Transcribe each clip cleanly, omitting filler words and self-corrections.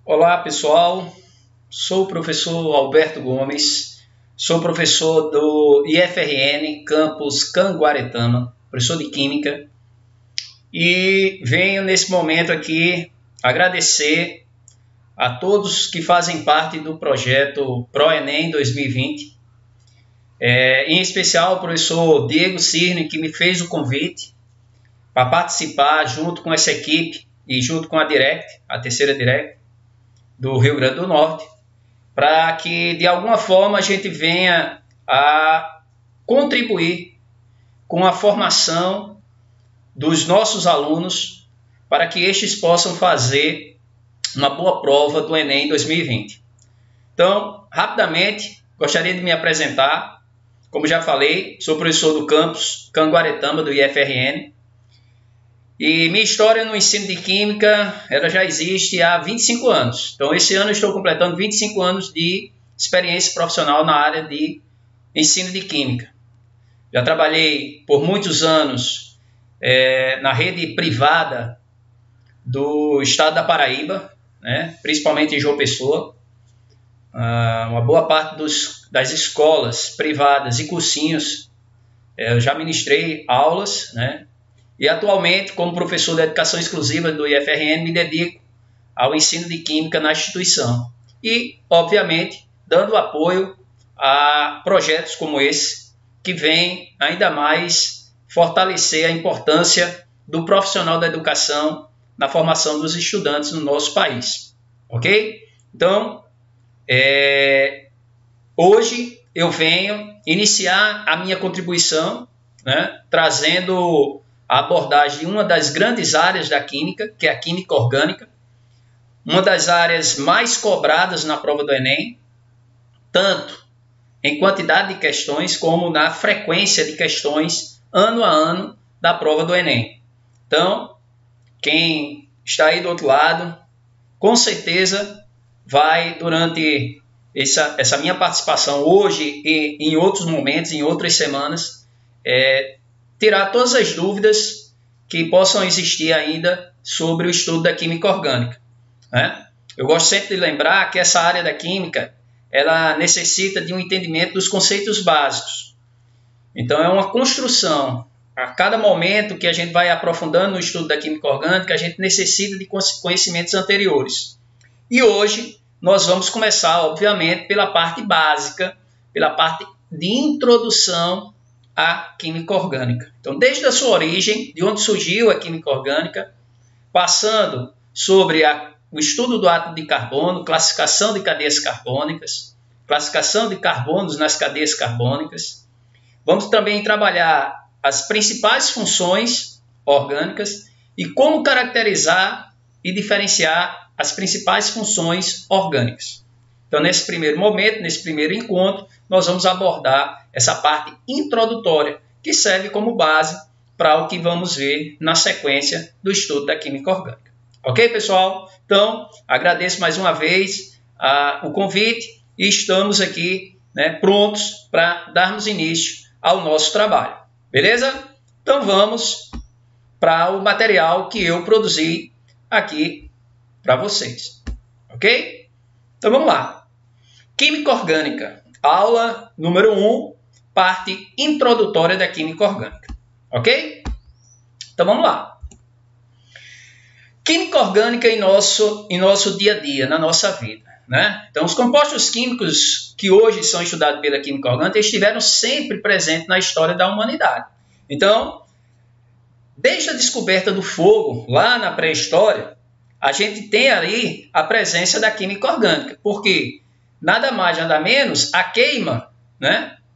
Olá pessoal, sou o professor Alberto Gomes, sou professor do IFRN Campus Canguaretama, professor de Química, e venho nesse momento aqui agradecer a todos que fazem parte do projeto ProEnem 2020, em especial o professor Diego Cirne, que me fez o convite para participar junto com essa equipe e junto com a Direct, a terceira Direct, do Rio Grande do Norte, para que de alguma forma a gente venha a contribuir com a formação dos nossos alunos para que estes possam fazer uma boa prova do Enem 2020. Então, rapidamente, gostaria de me apresentar. Como já falei, sou professor do campus Canguaretama do IFRN. E minha história no ensino de Química, ela já existe há 25 anos. Então, esse ano eu estou completando 25 anos de experiência profissional na área de ensino de Química. Já trabalhei por muitos anos na rede privada do estado da Paraíba, principalmente em João Pessoa. Uma boa parte das escolas privadas e cursinhos, eu já ministrei aulas, E atualmente, como professor de educação exclusiva do IFRN, me dedico ao ensino de Química na instituição. E, obviamente, dando apoio a projetos como esse, que vem ainda mais fortalecer a importância do profissional da educação na formação dos estudantes no nosso país. Ok? Então, hoje eu venho iniciar a minha contribuição, trazendo a abordagem de uma das grandes áreas da Química, que é a Química Orgânica, uma das áreas mais cobradas na prova do Enem, tanto em quantidade de questões como na frequência de questões ano a ano da prova do Enem. Então, quem está aí do outro lado, com certeza vai, durante essa minha participação hoje e em outros momentos, em outras semanas, tirar todas as dúvidas que possam existir ainda sobre o estudo da química orgânica. Eu gosto sempre de lembrar que essa área da química, ela necessita de um entendimento dos conceitos básicos. Então, é uma construção. A cada momento que a gente vai aprofundando no estudo da química orgânica, a gente necessita de conhecimentos anteriores. E hoje, nós vamos começar, obviamente, pela parte básica, pela parte de introdução a química orgânica. Então, desde a sua origem, de onde surgiu a química orgânica, passando sobre o estudo do átomo de carbono, classificação de cadeias carbônicas, classificação de carbonos nas cadeias carbônicas. Vamos também trabalhar as principais funções orgânicas e como caracterizar e diferenciar as principais funções orgânicas. Então, nesse primeiro momento, nesse primeiro encontro, nós vamos abordar essa parte introdutória, que serve como base para o que vamos ver na sequência do estudo da química orgânica. Ok, pessoal? Então, agradeço mais uma vez o convite e estamos aqui prontos para darmos início ao nosso trabalho. Beleza? Então, vamos para o material que eu produzi aqui para vocês. Ok? Então, vamos lá. Química orgânica, aula número 1, parte introdutória da química orgânica. Ok? Então vamos lá. Química orgânica em nosso dia a dia, na nossa vida. Então os compostos químicos que hoje são estudados pela química orgânica estiveram sempre presentes na história da humanidade. Então, desde a descoberta do fogo, lá na pré-história, a gente tem ali a presença da química orgânica. Por quê? Nada mais, nada menos, a queima,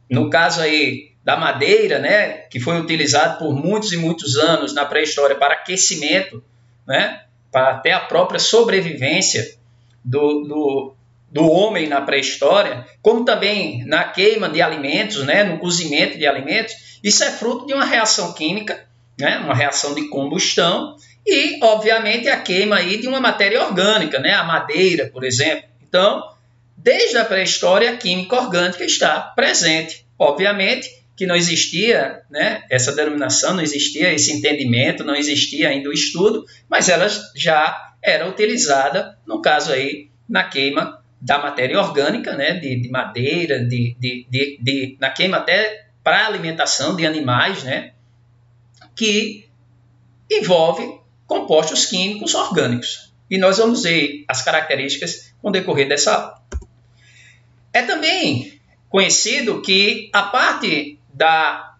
no caso aí da madeira, que foi utilizado por muitos e muitos anos na pré-história para aquecimento, para até a própria sobrevivência do homem na pré-história, como também na queima de alimentos, no cozimento de alimentos. Isso é fruto de uma reação química, uma reação de combustão e, obviamente, a queima aí de uma matéria orgânica, a madeira, por exemplo. Então, desde a pré-história, a química orgânica está presente. Obviamente que não existia essa denominação, não existia esse entendimento, não existia ainda o estudo, mas ela já era utilizada, no caso aí, na queima da matéria orgânica, né, de madeira, na queima até para alimentação de animais, né, que envolve compostos químicos orgânicos. E nós vamos ver as características no decorrer dessa aula. É também conhecido que a parte da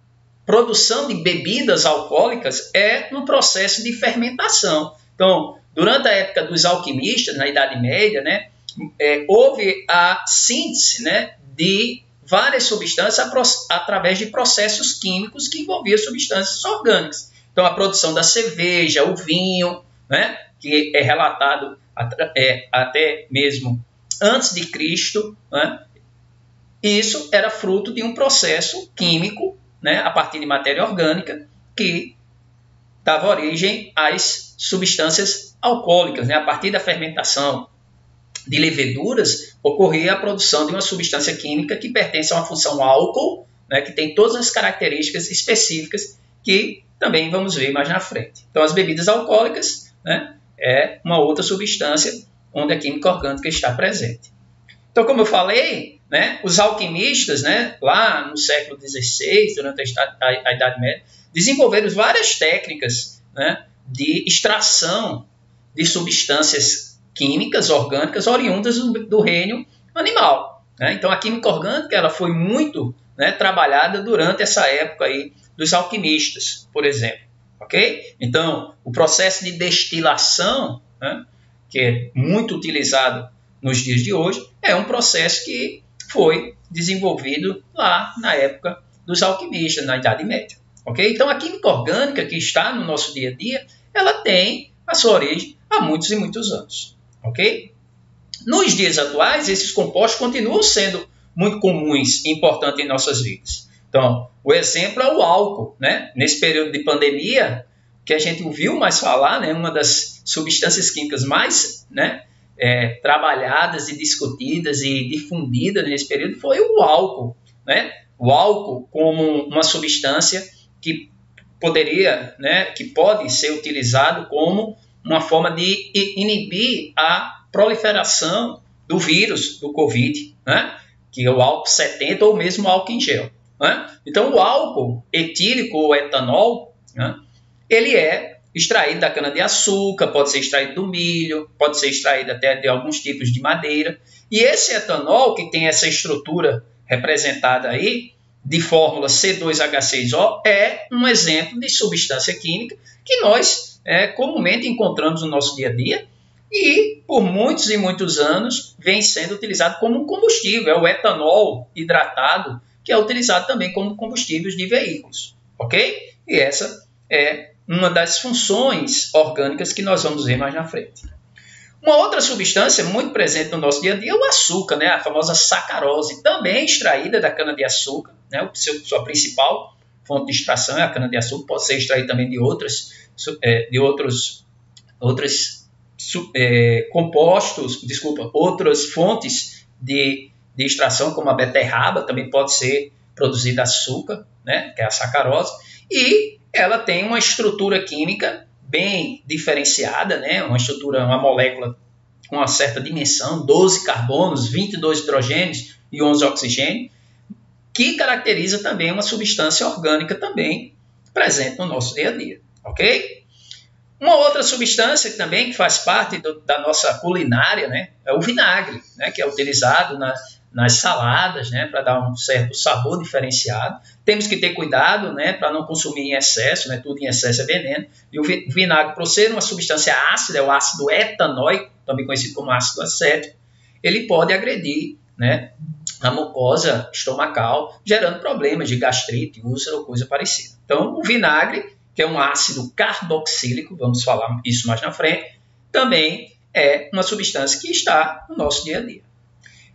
produção de bebidas alcoólicas é um processo de fermentação. Então, durante a época dos alquimistas, na Idade Média, né, houve a síntese, né, de várias substâncias através de processos químicos que envolviam substâncias orgânicas. Então, a produção da cerveja, o vinho, né, que é relatado até mesmo antes de Cristo, né, isso era fruto de um processo químico, né, a partir de matéria orgânica, que dava origem às substâncias alcoólicas, né, a partir da fermentação de leveduras, ocorria a produção de uma substância química que pertence a uma função álcool, né, que tem todas as características específicas que também vamos ver mais na frente. Então, as bebidas alcoólicas, né, é uma outra substância onde a química orgânica está presente. Então, como eu falei, né, os alquimistas, né, lá no século XVI, durante a Idade Média, desenvolveram várias técnicas, né, de extração de substâncias químicas orgânicas oriundas do reino animal, né? Então, a química orgânica ela foi muito, né, trabalhada durante essa época aí dos alquimistas, por exemplo. Ok? Então, o processo de destilação, né, que é muito utilizado nos dias de hoje, é um processo que foi desenvolvido lá na época dos alquimistas, na Idade Média. Ok? Então, a química orgânica que está no nosso dia a dia, ela tem a sua origem há muitos e muitos anos. Ok? Nos dias atuais, esses compostos continuam sendo muito comuns e importantes em nossas vidas. Então, o exemplo é o álcool, né? Nesse período de pandemia, que a gente ouviu mais falar, né? Uma das substâncias químicas mais, né, trabalhadas e discutidas e difundidas nesse período foi o álcool, né? O álcool como uma substância que poderia, né, que pode ser utilizado como uma forma de inibir a proliferação do vírus, do Covid, né? Que é o álcool 70 ou mesmo o álcool em gel. Né? Então, o álcool etílico ou etanol, né, ele é extraído da cana-de-açúcar, pode ser extraído do milho, pode ser extraído até de alguns tipos de madeira. E esse etanol, que tem essa estrutura representada aí, de fórmula C2H6O, é um exemplo de substância química que nós comumente encontramos no nosso dia a dia e, por muitos e muitos anos, vem sendo utilizado como um combustível. É o etanol hidratado, que é utilizado também como combustíveis de veículos. Ok? E essa é uma das funções orgânicas que nós vamos ver mais na frente. Uma outra substância muito presente no nosso dia a dia é o açúcar, né? A famosa sacarose, também extraída da cana-de-açúcar, né? Sua principal fonte de extração é a cana-de-açúcar, pode ser extraída também de outros outras fontes de extração, como a beterraba, também pode ser produzida açúcar, né? Que é a sacarose, e ela tem uma estrutura química bem diferenciada, né? Uma molécula com uma certa dimensão, 12 carbonos, 22 hidrogênios e 11 oxigênios, que caracteriza também uma substância orgânica também presente no nosso dia a dia. Ok? Uma outra substância que também faz parte da nossa culinária, né, é o vinagre, né, que é utilizado nas saladas, né, para dar um certo sabor diferenciado. Temos que ter cuidado, né, para não consumir em excesso, né, tudo em excesso é veneno. E o vinagre, por ser uma substância ácida, é o ácido etanóico, também conhecido como ácido acético, ele pode agredir, né, a mucosa estomacal, gerando problemas de gastrite, úlcera ou coisa parecida. Então, o vinagre, que é um ácido carboxílico, vamos falar isso mais na frente, também é uma substância que está no nosso dia a dia.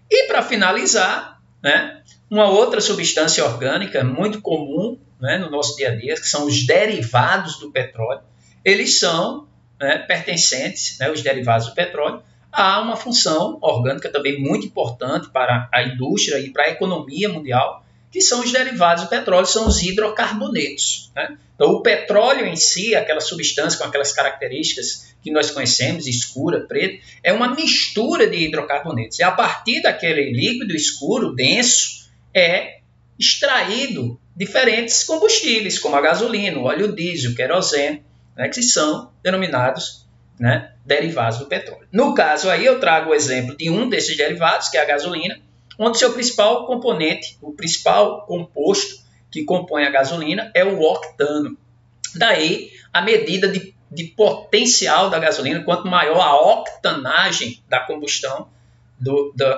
E para finalizar, né, uma outra substância orgânica muito comum, né, no nosso dia a dia, que são os derivados do petróleo. Eles são, né, pertencentes, né, os derivados do petróleo, a uma função orgânica também muito importante para a indústria e para a economia mundial, que são os derivados do petróleo, são os hidrocarbonetos, né? Então, o petróleo em si, aquela substância com aquelas características que nós conhecemos, escura, preta, é uma mistura de hidrocarbonetos. E a partir daquele líquido escuro, denso, é extraído diferentes combustíveis, como a gasolina, o óleo diesel, o querosene, né, que são denominados, né, derivados do petróleo. No caso aí, eu trago o exemplo de um desses derivados, que é a gasolina, onde seu principal componente, o principal composto que compõe a gasolina é o octano. Daí, a medida de potencial da gasolina, quanto maior a octanagem da combustão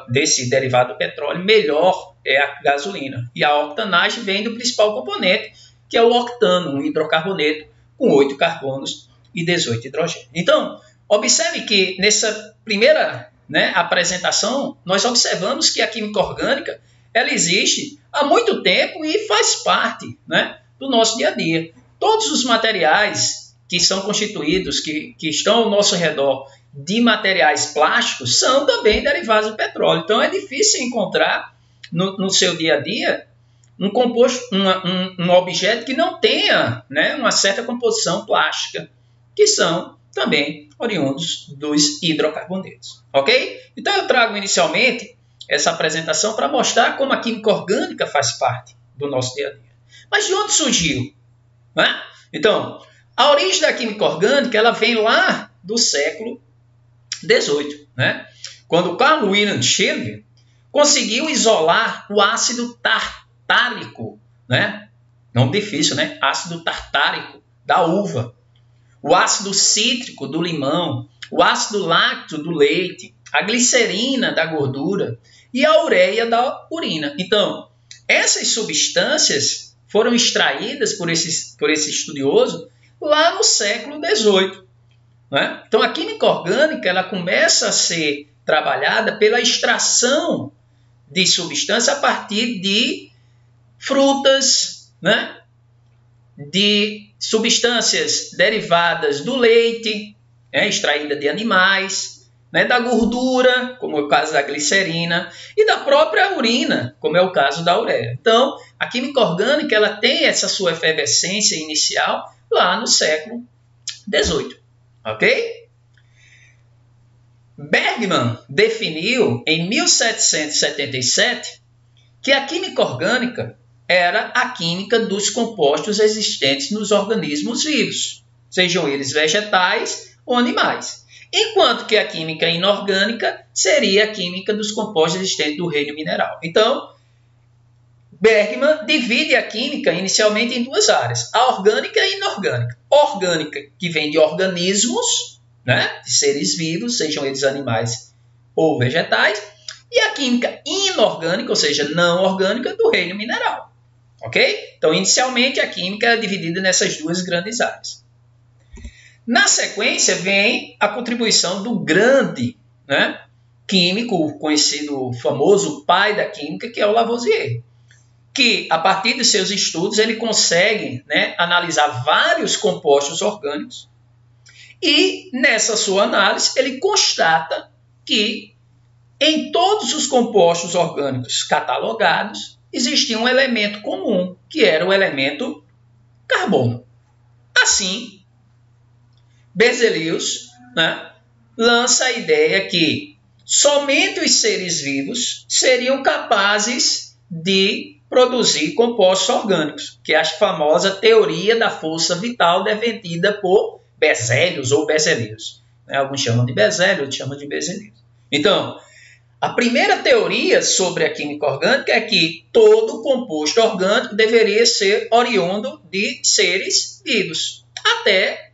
desse derivado do petróleo, melhor é a gasolina. E a octanagem vem do principal componente, que é o octano, um hidrocarboneto com 8 carbonos e 18 hidrogênios. Então, observe que nessa primeira, né, apresentação, nós observamos que a química orgânica ela existe há muito tempo e faz parte, né, do nosso dia a dia. Todos os materiais que são constituídos, que estão ao nosso redor de materiais plásticos, são também derivados do petróleo. Então, é difícil encontrar no seu dia a dia um composto, um objeto que não tenha, né, uma certa composição plástica, que são também oriundos dos hidrocarbonetos. Ok? Então, eu trago inicialmente essa apresentação para mostrar como a química orgânica faz parte do nosso dia a dia. Mas de onde surgiu? Né? Então, a origem da química orgânica ela vem lá do século XVIII, né? Quando Carl Wilhelm Scheele conseguiu isolar o ácido tartárico, né? Nome difícil, né? Ácido tartárico da uva, o ácido cítrico do limão, o ácido lácteo do leite, a glicerina da gordura e a ureia da urina. Então, essas substâncias foram extraídas por esse estudioso lá no século XVIII. Né? Então, a química orgânica ela começa a ser trabalhada pela extração de substância a partir de frutas, né? De substâncias derivadas do leite, né? Extraída de animais, né, da gordura, como é o caso da glicerina, e da própria urina, como é o caso da ureia. Então, a química orgânica ela tem essa sua efervescência inicial lá no século XVIII. Ok? Bergman definiu em 1777 que a química orgânica era a química dos compostos existentes nos organismos vivos, sejam eles vegetais ou animais. Enquanto que a química inorgânica seria a química dos compostos existentes do reino mineral. Então, Bergman divide a química inicialmente em duas áreas, a orgânica e a inorgânica. Orgânica, que vem de organismos, né, de seres vivos, sejam eles animais ou vegetais, e a química inorgânica, ou seja, não orgânica, do reino mineral. Ok? Então, inicialmente, a química é dividida nessas duas grandes áreas. Na sequência, vem a contribuição do grande, né, químico, conhecido, famoso pai da química, que é o Lavoisier, que, a partir de seus estudos, ele consegue, né, analisar vários compostos orgânicos e, nessa sua análise, ele constata que, em todos os compostos orgânicos catalogados, existia um elemento comum, que era o elemento carbono. Assim, Berzelius, né, lança a ideia que somente os seres vivos seriam capazes de produzir compostos orgânicos, que é a famosa teoria da força vital defendida por Berzelius ou Berzelius. Alguns chamam de Berzelius, outros chamam de Berzelius. Então, a primeira teoria sobre a química orgânica é que todo composto orgânico deveria ser oriundo de seres vivos, até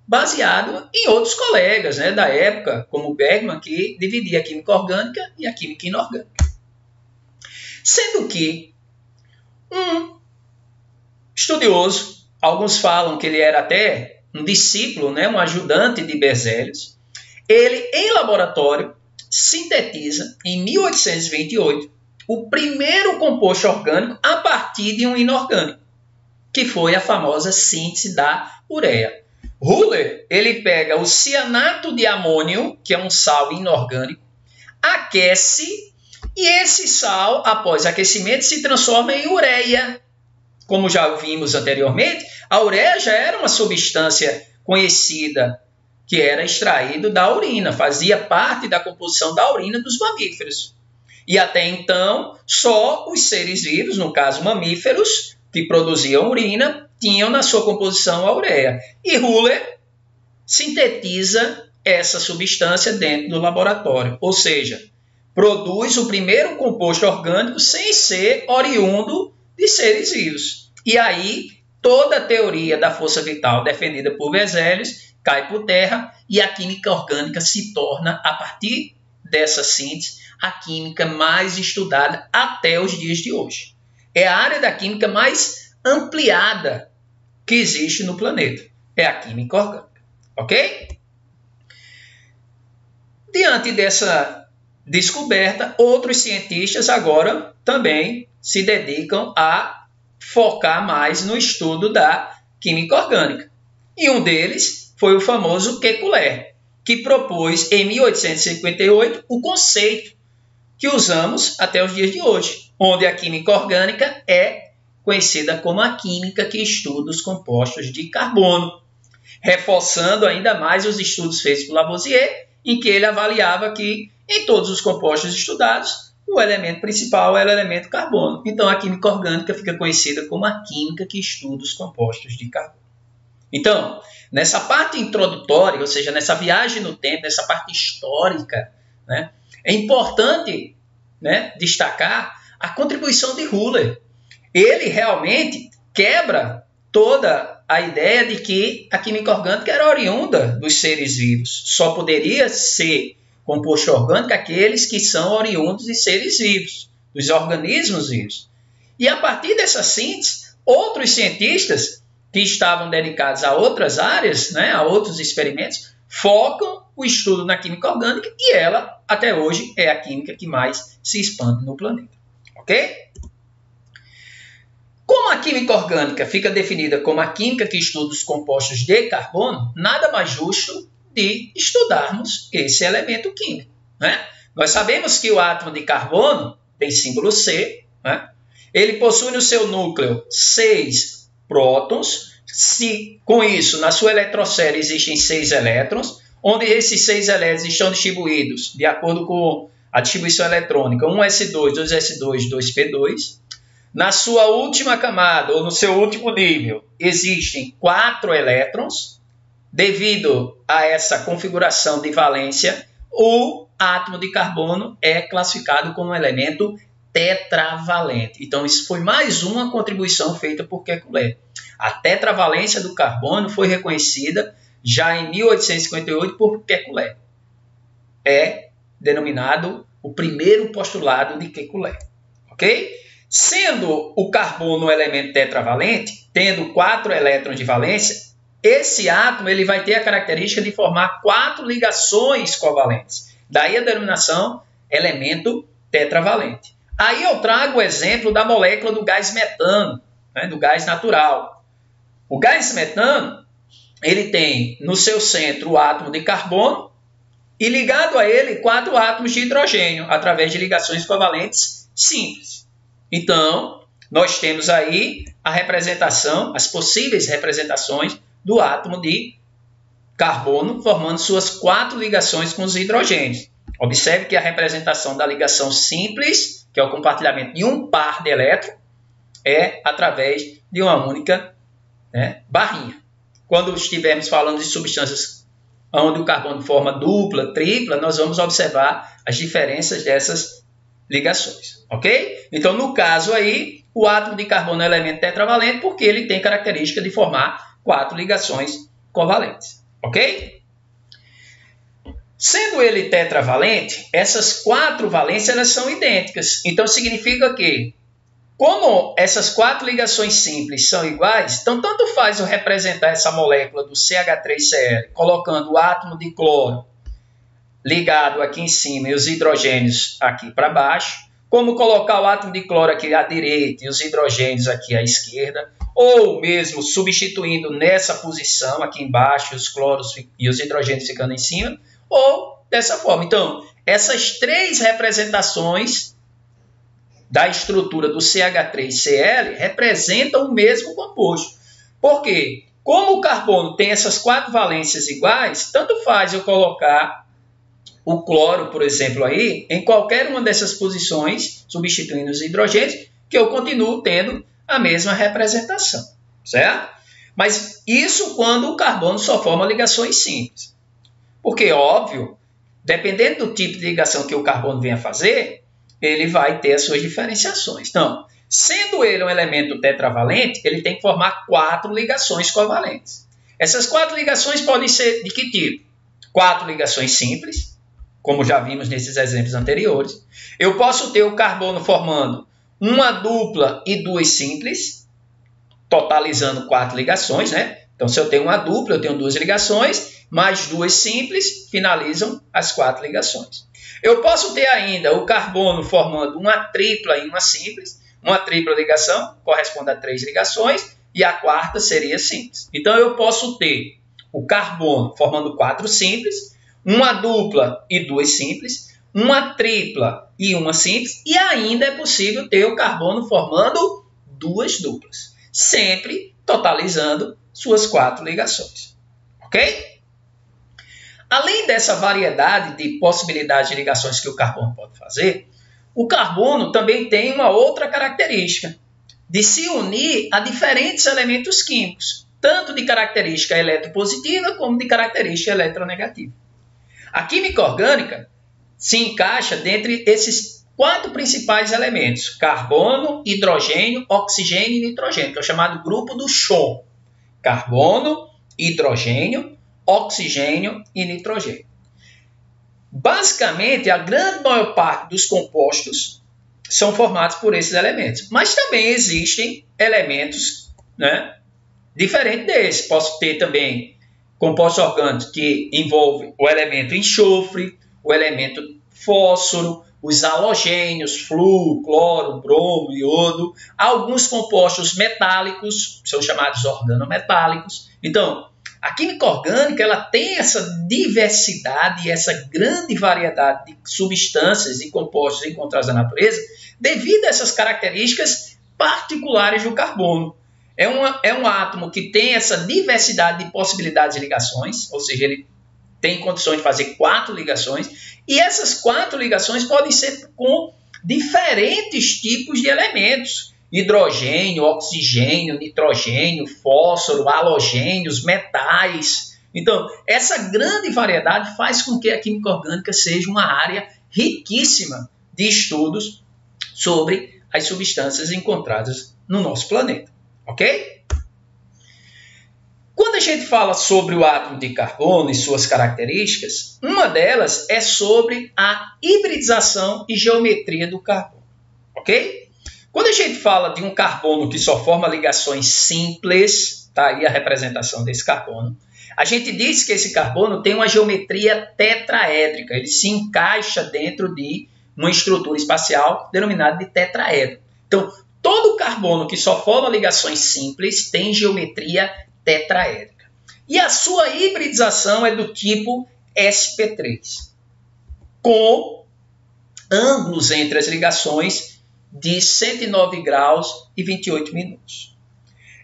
baseado em outros colegas, né, da época, como Bergman, que dividia a química orgânica e a química inorgânica. Sendo que um estudioso, alguns falam que ele era até um discípulo, né, um ajudante de Berzelius, ele, em laboratório, sintetiza, em 1828, o primeiro composto orgânico a partir de um inorgânico, que foi a famosa síntese da ureia. Wöhler, ele pega o cianato de amônio, que é um sal inorgânico, aquece E esse sal, após aquecimento, se transforma em ureia. Como já vimos anteriormente, a ureia já era uma substância conhecida que era extraído da urina, fazia parte da composição da urina dos mamíferos. E até então, só os seres vivos, no caso mamíferos, que produziam urina, tinham na sua composição a ureia. E Höhler sintetiza essa substância dentro do laboratório, ou seja, produz o primeiro composto orgânico sem ser oriundo de seres vivos. E aí, toda a teoria da força vital defendida por Berzelius cai por terra e a química orgânica se torna, a partir dessa síntese, a química mais estudada até os dias de hoje. É a área da química mais ampliada que existe no planeta. É a química orgânica. Ok? Diante dessa descoberta, outros cientistas agora também se dedicam a focar mais no estudo da química orgânica. E um deles foi o famoso Kekulé, que propôs em 1858 o conceito que usamos até os dias de hoje, onde a química orgânica é conhecida como a química que estuda os compostos de carbono, reforçando ainda mais os estudos feitos por Lavoisier, em que ele avaliava que em todos os compostos estudados, o elemento principal era o elemento carbono. Então, a química orgânica fica conhecida como a química que estuda os compostos de carbono. Então, nessa parte introdutória, ou seja, nessa viagem no tempo, nessa parte histórica, né, é importante, né, destacar a contribuição de Höhler. Ele realmente quebra toda a ideia de que a química orgânica era oriunda dos seres vivos. Só poderia ser composto orgânico aqueles que são oriundos de seres vivos, dos organismos vivos. E a partir dessa síntese, outros cientistas que estavam dedicados a outras áreas, né, a outros experimentos, focam o estudo na química orgânica e ela, até hoje, é a química que mais se expande no planeta. Ok? Como a química orgânica fica definida como a química que estuda os compostos de carbono, nada mais justo de estudarmos esse elemento químico, né? Nós sabemos que o átomo de carbono tem símbolo C, né? Ele possui no seu núcleo 6 prótons. Com isso, na sua eletrosérie existem 6 elétrons, onde esses 6 elétrons estão distribuídos de acordo com a distribuição eletrônica, 1s2, 2s2, 2p2. Na sua última camada, ou no seu último nível, existem 4 elétrons. Devido a essa configuração de valência, o átomo de carbono é classificado como um elemento tetravalente. Então, isso foi mais uma contribuição feita por Kekulé. A tetravalência do carbono foi reconhecida já em 1858 por Kekulé. É denominado o primeiro postulado de Kekulé. Ok? Sendo o carbono um elemento tetravalente, tendo 4 elétrons de valência, esse átomo ele vai ter a característica de formar 4 ligações covalentes. Daí a denominação elemento tetravalente. Aí eu trago o exemplo da molécula do gás metano, né, do gás natural. O gás metano ele tem no seu centro o átomo de carbono e ligado a ele 4 átomos de hidrogênio através de ligações covalentes simples. Então, nós temos aí a representação, as possíveis representações do átomo de carbono, formando suas 4 ligações com os hidrogênios. Observe que a representação da ligação simples, que é o compartilhamento de um par de elétrons, é através de uma única, né, barrinha. Quando estivermos falando de substâncias onde o carbono forma dupla, tripla, nós vamos observar as diferenças dessas ligações, ok? Então, no caso aí, o átomo de carbono é um elemento tetravalente porque ele tem característica de formar 4 ligações covalentes, ok? Sendo ele tetravalente, essas 4 valências elas são idênticas. Então, significa que, como essas 4 ligações simples são iguais, então tanto faz eu representar essa molécula do CH3Cl, colocando o átomo de cloro ligado aqui em cima e os hidrogênios aqui para baixo, como colocar o átomo de cloro aqui à direita e os hidrogênios aqui à esquerda, ou mesmo substituindo nessa posição aqui embaixo os cloros e os hidrogênios ficando em cima, ou dessa forma. Então, essas 3 representações da estrutura do CH3Cl representam o mesmo composto. Por quê? Como o carbono tem essas 4 valências iguais, tanto faz eu colocar o cloro, por exemplo, aí, em qualquer uma dessas posições, substituindo os hidrogênios, que eu continuo tendo a mesma representação, certo? Mas isso quando o carbono só forma ligações simples. Porque, óbvio, dependendo do tipo de ligação que o carbono venha fazer, ele vai ter as suas diferenciações. Então, sendo ele um elemento tetravalente, ele tem que formar 4 ligações covalentes. Essas 4 ligações podem ser de que tipo? 4 ligações simples, como já vimos nesses exemplos anteriores. Eu posso ter o carbono formando uma dupla e 2 simples, totalizando 4 ligações, né? Então, se eu tenho uma dupla, eu tenho 2 ligações, mais 2 simples, finalizam as 4 ligações. Eu posso ter ainda o carbono formando uma tripla e uma simples. Uma tripla ligação corresponde a 3 ligações e a quarta seria simples. Então, eu posso ter o carbono formando 4 simples, uma dupla e 2 simples, uma tripla e uma simples, e ainda é possível ter o carbono formando 2 duplas, sempre totalizando suas 4 ligações. Ok? Além dessa variedade de possibilidades de ligações que o carbono pode fazer, o carbono também tem uma outra característica, de se unir a diferentes elementos químicos, tanto de característica eletropositiva como de característica eletronegativa. A química orgânica se encaixa dentre esses 4 principais elementos, carbono, hidrogênio, oxigênio e nitrogênio, que é o chamado grupo do Chon. Carbono, hidrogênio, oxigênio e nitrogênio. Basicamente, a grande maior parte dos compostos são formados por esses elementos. Mas também existem elementos, né, diferentes desses. Posso ter também compostos orgânicos que envolvem o elemento enxofre, o elemento fósforo, os halogênios, flúor, cloro, bromo, iodo. Alguns compostos metálicos, são chamados organometálicos. Então, a química orgânica ela tem essa diversidade e essa grande variedade de substâncias e compostos encontrados na natureza devido a essas características particulares do carbono. É um átomo que tem essa diversidade de possibilidades de ligações, ou seja, ele tem condições de fazer 4 ligações, e essas 4 ligações podem ser com diferentes tipos de elementos. Hidrogênio, oxigênio, nitrogênio, fósforo, halogênios, metais. Então, essa grande variedade faz com que a química orgânica seja uma área riquíssima de estudos sobre as substâncias encontradas no nosso planeta. Ok? Quando a gente fala sobre o átomo de carbono e suas características, uma delas é sobre a hibridização e geometria do carbono. Ok? Quando a gente fala de um carbono que só forma ligações simples, está aí a representação desse carbono, a gente diz que esse carbono tem uma geometria tetraédrica, ele se encaixa dentro de uma estrutura espacial denominada de tetraedro. Então, todo carbono que só forma ligações simples tem geometria tetraédrica. E a sua hibridização é do tipo sp3, com ângulos entre as ligações de 109 graus e 28 minutos.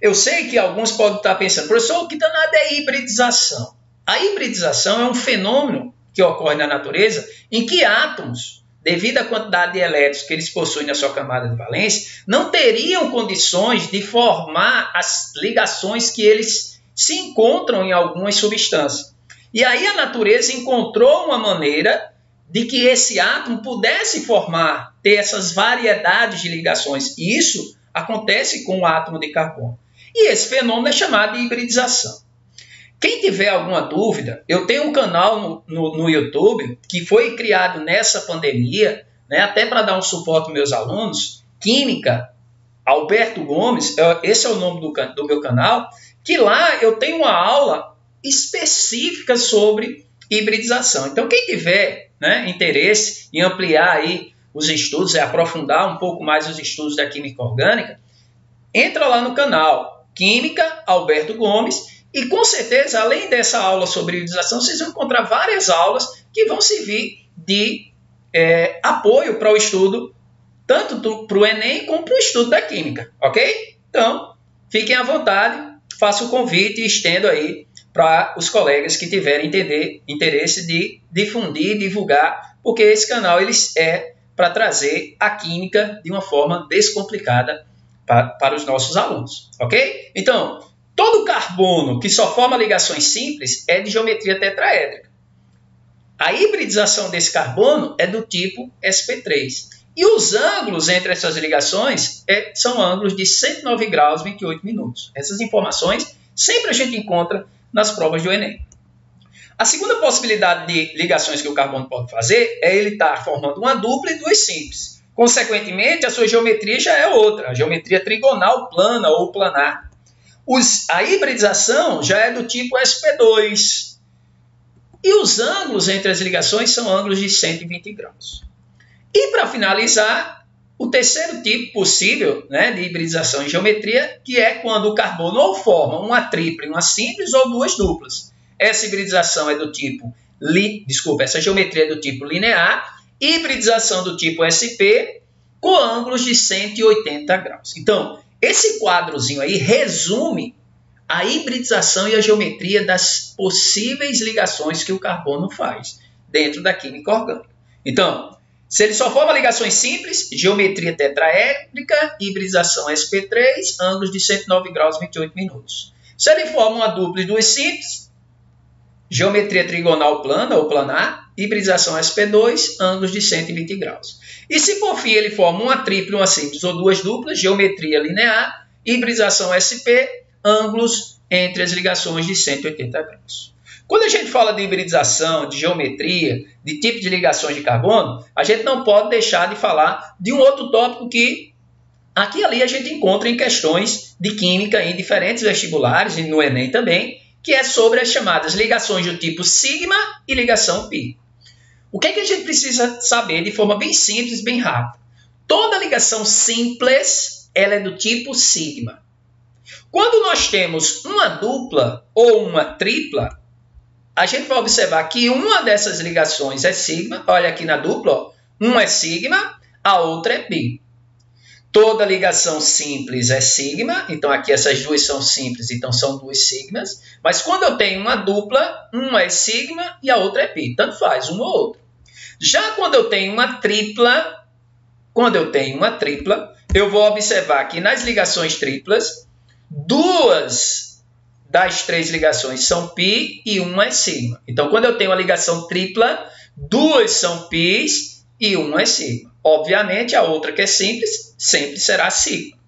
Eu sei que alguns podem estar pensando, professor, o que danado é hibridização? A hibridização é um fenômeno que ocorre na natureza em que átomos, devido à quantidade de elétrons que eles possuem na sua camada de valência, não teriam condições de formar as ligações que eles se encontram em algumas substâncias. E aí a natureza encontrou uma maneira de que esse átomo pudesse ter essas variedades de ligações. E isso acontece com o átomo de carbono. E esse fenômeno é chamado de hibridização. Quem tiver alguma dúvida, eu tenho um canal no YouTube que foi criado nessa pandemia, né, até para dar um suporte aos meus alunos, Química Alberto Gomes, esse é o nome do meu canal, que lá eu tenho uma aula específica sobre hibridização. Então, quem tiver, né, interesse em ampliar aí os estudos e aprofundar um pouco mais os estudos da química orgânica, entra lá no canal Química Alberto Gomes e, com certeza, além dessa aula sobre hibridização, vocês vão encontrar várias aulas que vão servir de apoio para o estudo tanto para o Enem como para o estudo da química, ok? Então, fiquem à vontade, faço o convite e estendo aí para os colegas que tiverem interesse de difundir, divulgar, porque esse canal ele é para trazer a química de uma forma descomplicada para os nossos alunos, ok? Então, todo carbono que só forma ligações simples é de geometria tetraédrica. A hibridização desse carbono é do tipo sp3. E os ângulos entre essas ligações são ângulos de 109 graus e 28 minutos. Essas informações sempre a gente encontra nas provas do Enem. A segunda possibilidade de ligações que o carbono pode fazer é ele estar formando uma dupla e duas simples. Consequentemente, a sua geometria já é outra, a geometria trigonal plana ou planar. A hibridização já é do tipo sp2. E os ângulos entre as ligações são ângulos de 120 graus. E para finalizar, o terceiro tipo possível, né, de hibridização em geometria, que é quando o carbono ou forma uma tripla e uma simples ou duas duplas. Essa hibridização é do tipo, essa geometria é do tipo linear, hibridização do tipo SP, com ângulos de 180 graus. Então, esse quadrozinho aí resume a hibridização e a geometria das possíveis ligações que o carbono faz dentro da química orgânica. Então, se ele só forma ligações simples, geometria tetraédrica, hibridização sp3, ângulos de 109 graus e 28 minutos. Se ele forma uma dupla e duas simples, geometria trigonal plana ou planar, hibridização sp2, ângulos de 120 graus. E se por fim ele forma uma tripla, uma simples ou duas duplas, geometria linear, hibridização sp, ângulos entre as ligações de 180 graus. Quando a gente fala de hibridização, de geometria, de tipo de ligações de carbono, a gente não pode deixar de falar de um outro tópico que aqui e ali a gente encontra em questões de química em diferentes vestibulares e no Enem também, que é sobre as chamadas ligações do tipo sigma e ligação pi. O que é que a gente precisa saber de forma bem simples, bem rápida? Toda ligação simples ela é do tipo sigma. Quando nós temos uma dupla ou uma tripla, a gente vai observar que uma dessas ligações é sigma. Olha aqui na dupla, ó. Uma é sigma, a outra é pi. Toda ligação simples é sigma, então aqui essas duas são simples, então são duas sigmas. Mas quando eu tenho uma dupla, uma é sigma e a outra é pi. Tanto faz, uma ou outra. Já quando eu tenho uma tripla, eu vou observar que nas ligações triplas, duas das três ligações são π e uma é sigma. Então, quando eu tenho uma ligação tripla, duas são π e uma é sigma. Obviamente, a outra que é simples, sempre será sigma.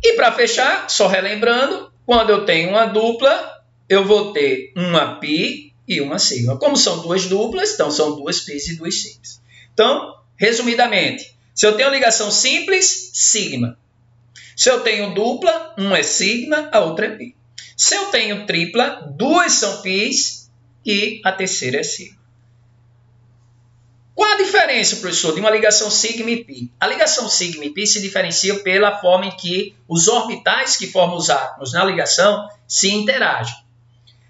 E para fechar, só relembrando, quando eu tenho uma dupla, eu vou ter uma π e uma sigma. Como são duas duplas, então são duas π e duas sigmas. Então, resumidamente, se eu tenho ligação simples, sigma. Se eu tenho dupla, uma é sigma, a outra é π. Se eu tenho tripla, duas são π e a terceira é sigma. Qual a diferença, professor, de uma ligação sigma e π? A ligação sigma e π se diferencia pela forma em que os orbitais que formam os átomos na ligação se interagem.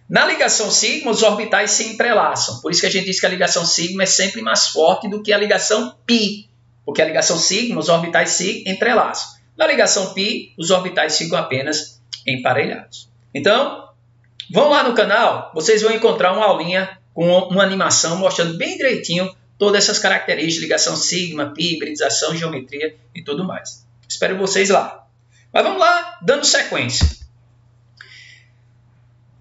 Na ligação sigma, os orbitais se entrelaçam. Por isso que a gente diz que a ligação sigma é sempre mais forte do que a ligação π. Porque a ligação sigma, os orbitais se entrelaçam. Na ligação π, os orbitais ficam apenas emparelhados. Então, vão lá no canal, vocês vão encontrar uma aulinha com uma animação mostrando bem direitinho todas essas características, ligação sigma, π, hibridização, geometria e tudo mais. Espero vocês lá. Mas vamos lá, dando sequência.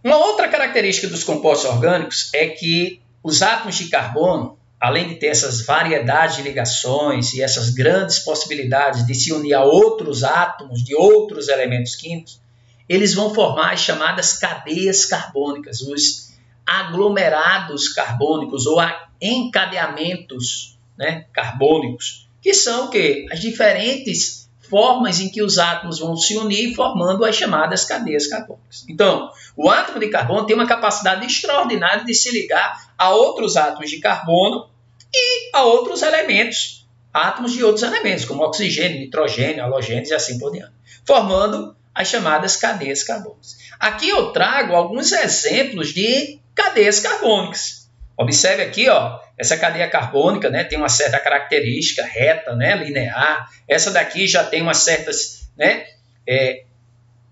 Uma outra característica dos compostos orgânicos é que os átomos de carbono, além de ter essas variedades de ligações e essas grandes possibilidades de se unir a outros átomos de outros elementos químicos, eles vão formar as chamadas cadeias carbônicas, os aglomerados carbônicos ou encadeamentos, né, carbônicos, que são o quê? As diferentes formas em que os átomos vão se unir formando as chamadas cadeias carbônicas. Então, o átomo de carbono tem uma capacidade extraordinária de se ligar a outros átomos de carbono e a outros elementos, átomos de outros elementos, como oxigênio, nitrogênio, halogênios e assim por diante, formando as chamadas cadeias carbônicas. Aqui eu trago alguns exemplos de cadeias carbônicas. Observe aqui, ó, essa cadeia carbônica, né, tem uma certa característica reta, né, linear. Essa daqui já tem umas certas, né,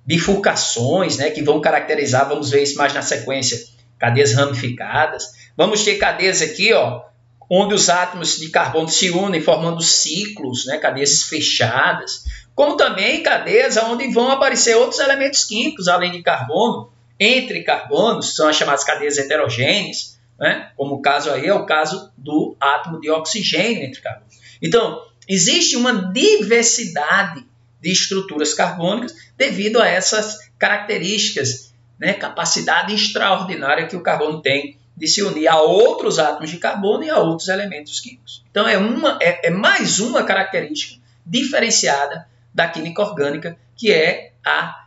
bifurcações, né, que vão caracterizar, vamos ver isso mais na sequência, cadeias ramificadas. Vamos ter cadeias aqui, ó, onde os átomos de carbono se unem formando ciclos, né, cadeias fechadas, como também cadeias onde vão aparecer outros elementos químicos além de carbono, entre carbonos, são as chamadas cadeias heterogêneas, né, como o caso aí é o caso do átomo de oxigênio entre carbonos. Então, existe uma diversidade de estruturas carbônicas devido a essas características, né, capacidade extraordinária que o carbono tem de se unir a outros átomos de carbono e a outros elementos químicos. Então, é mais uma característica diferenciada da química orgânica, que é a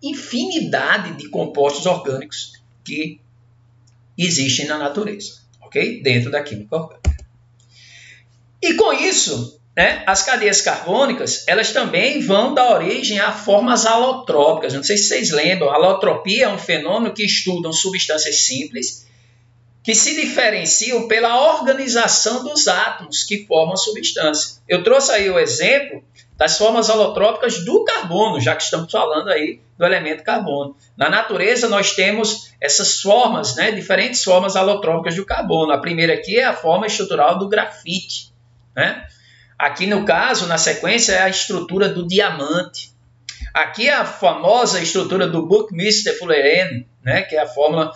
infinidade de compostos orgânicos que existem na natureza, ok? Dentro da química orgânica. E com isso, né, as cadeias carbônicas, elas também vão dar origem a formas alotrópicas. Não sei se vocês lembram, a alotropia é um fenômeno que estudam substâncias simples que se diferenciam pela organização dos átomos que formam a substância. Eu trouxe aí o exemplo das formas alotrópicas do carbono, já que estamos falando aí do elemento carbono. Na natureza, nós temos essas formas, né, diferentes formas alotrópicas do carbono. A primeira aqui é a forma estrutural do grafite, né? Aqui, no caso, na sequência, é a estrutura do diamante. Aqui é a famosa estrutura do Buckminster-Fuller, né, que é a fórmula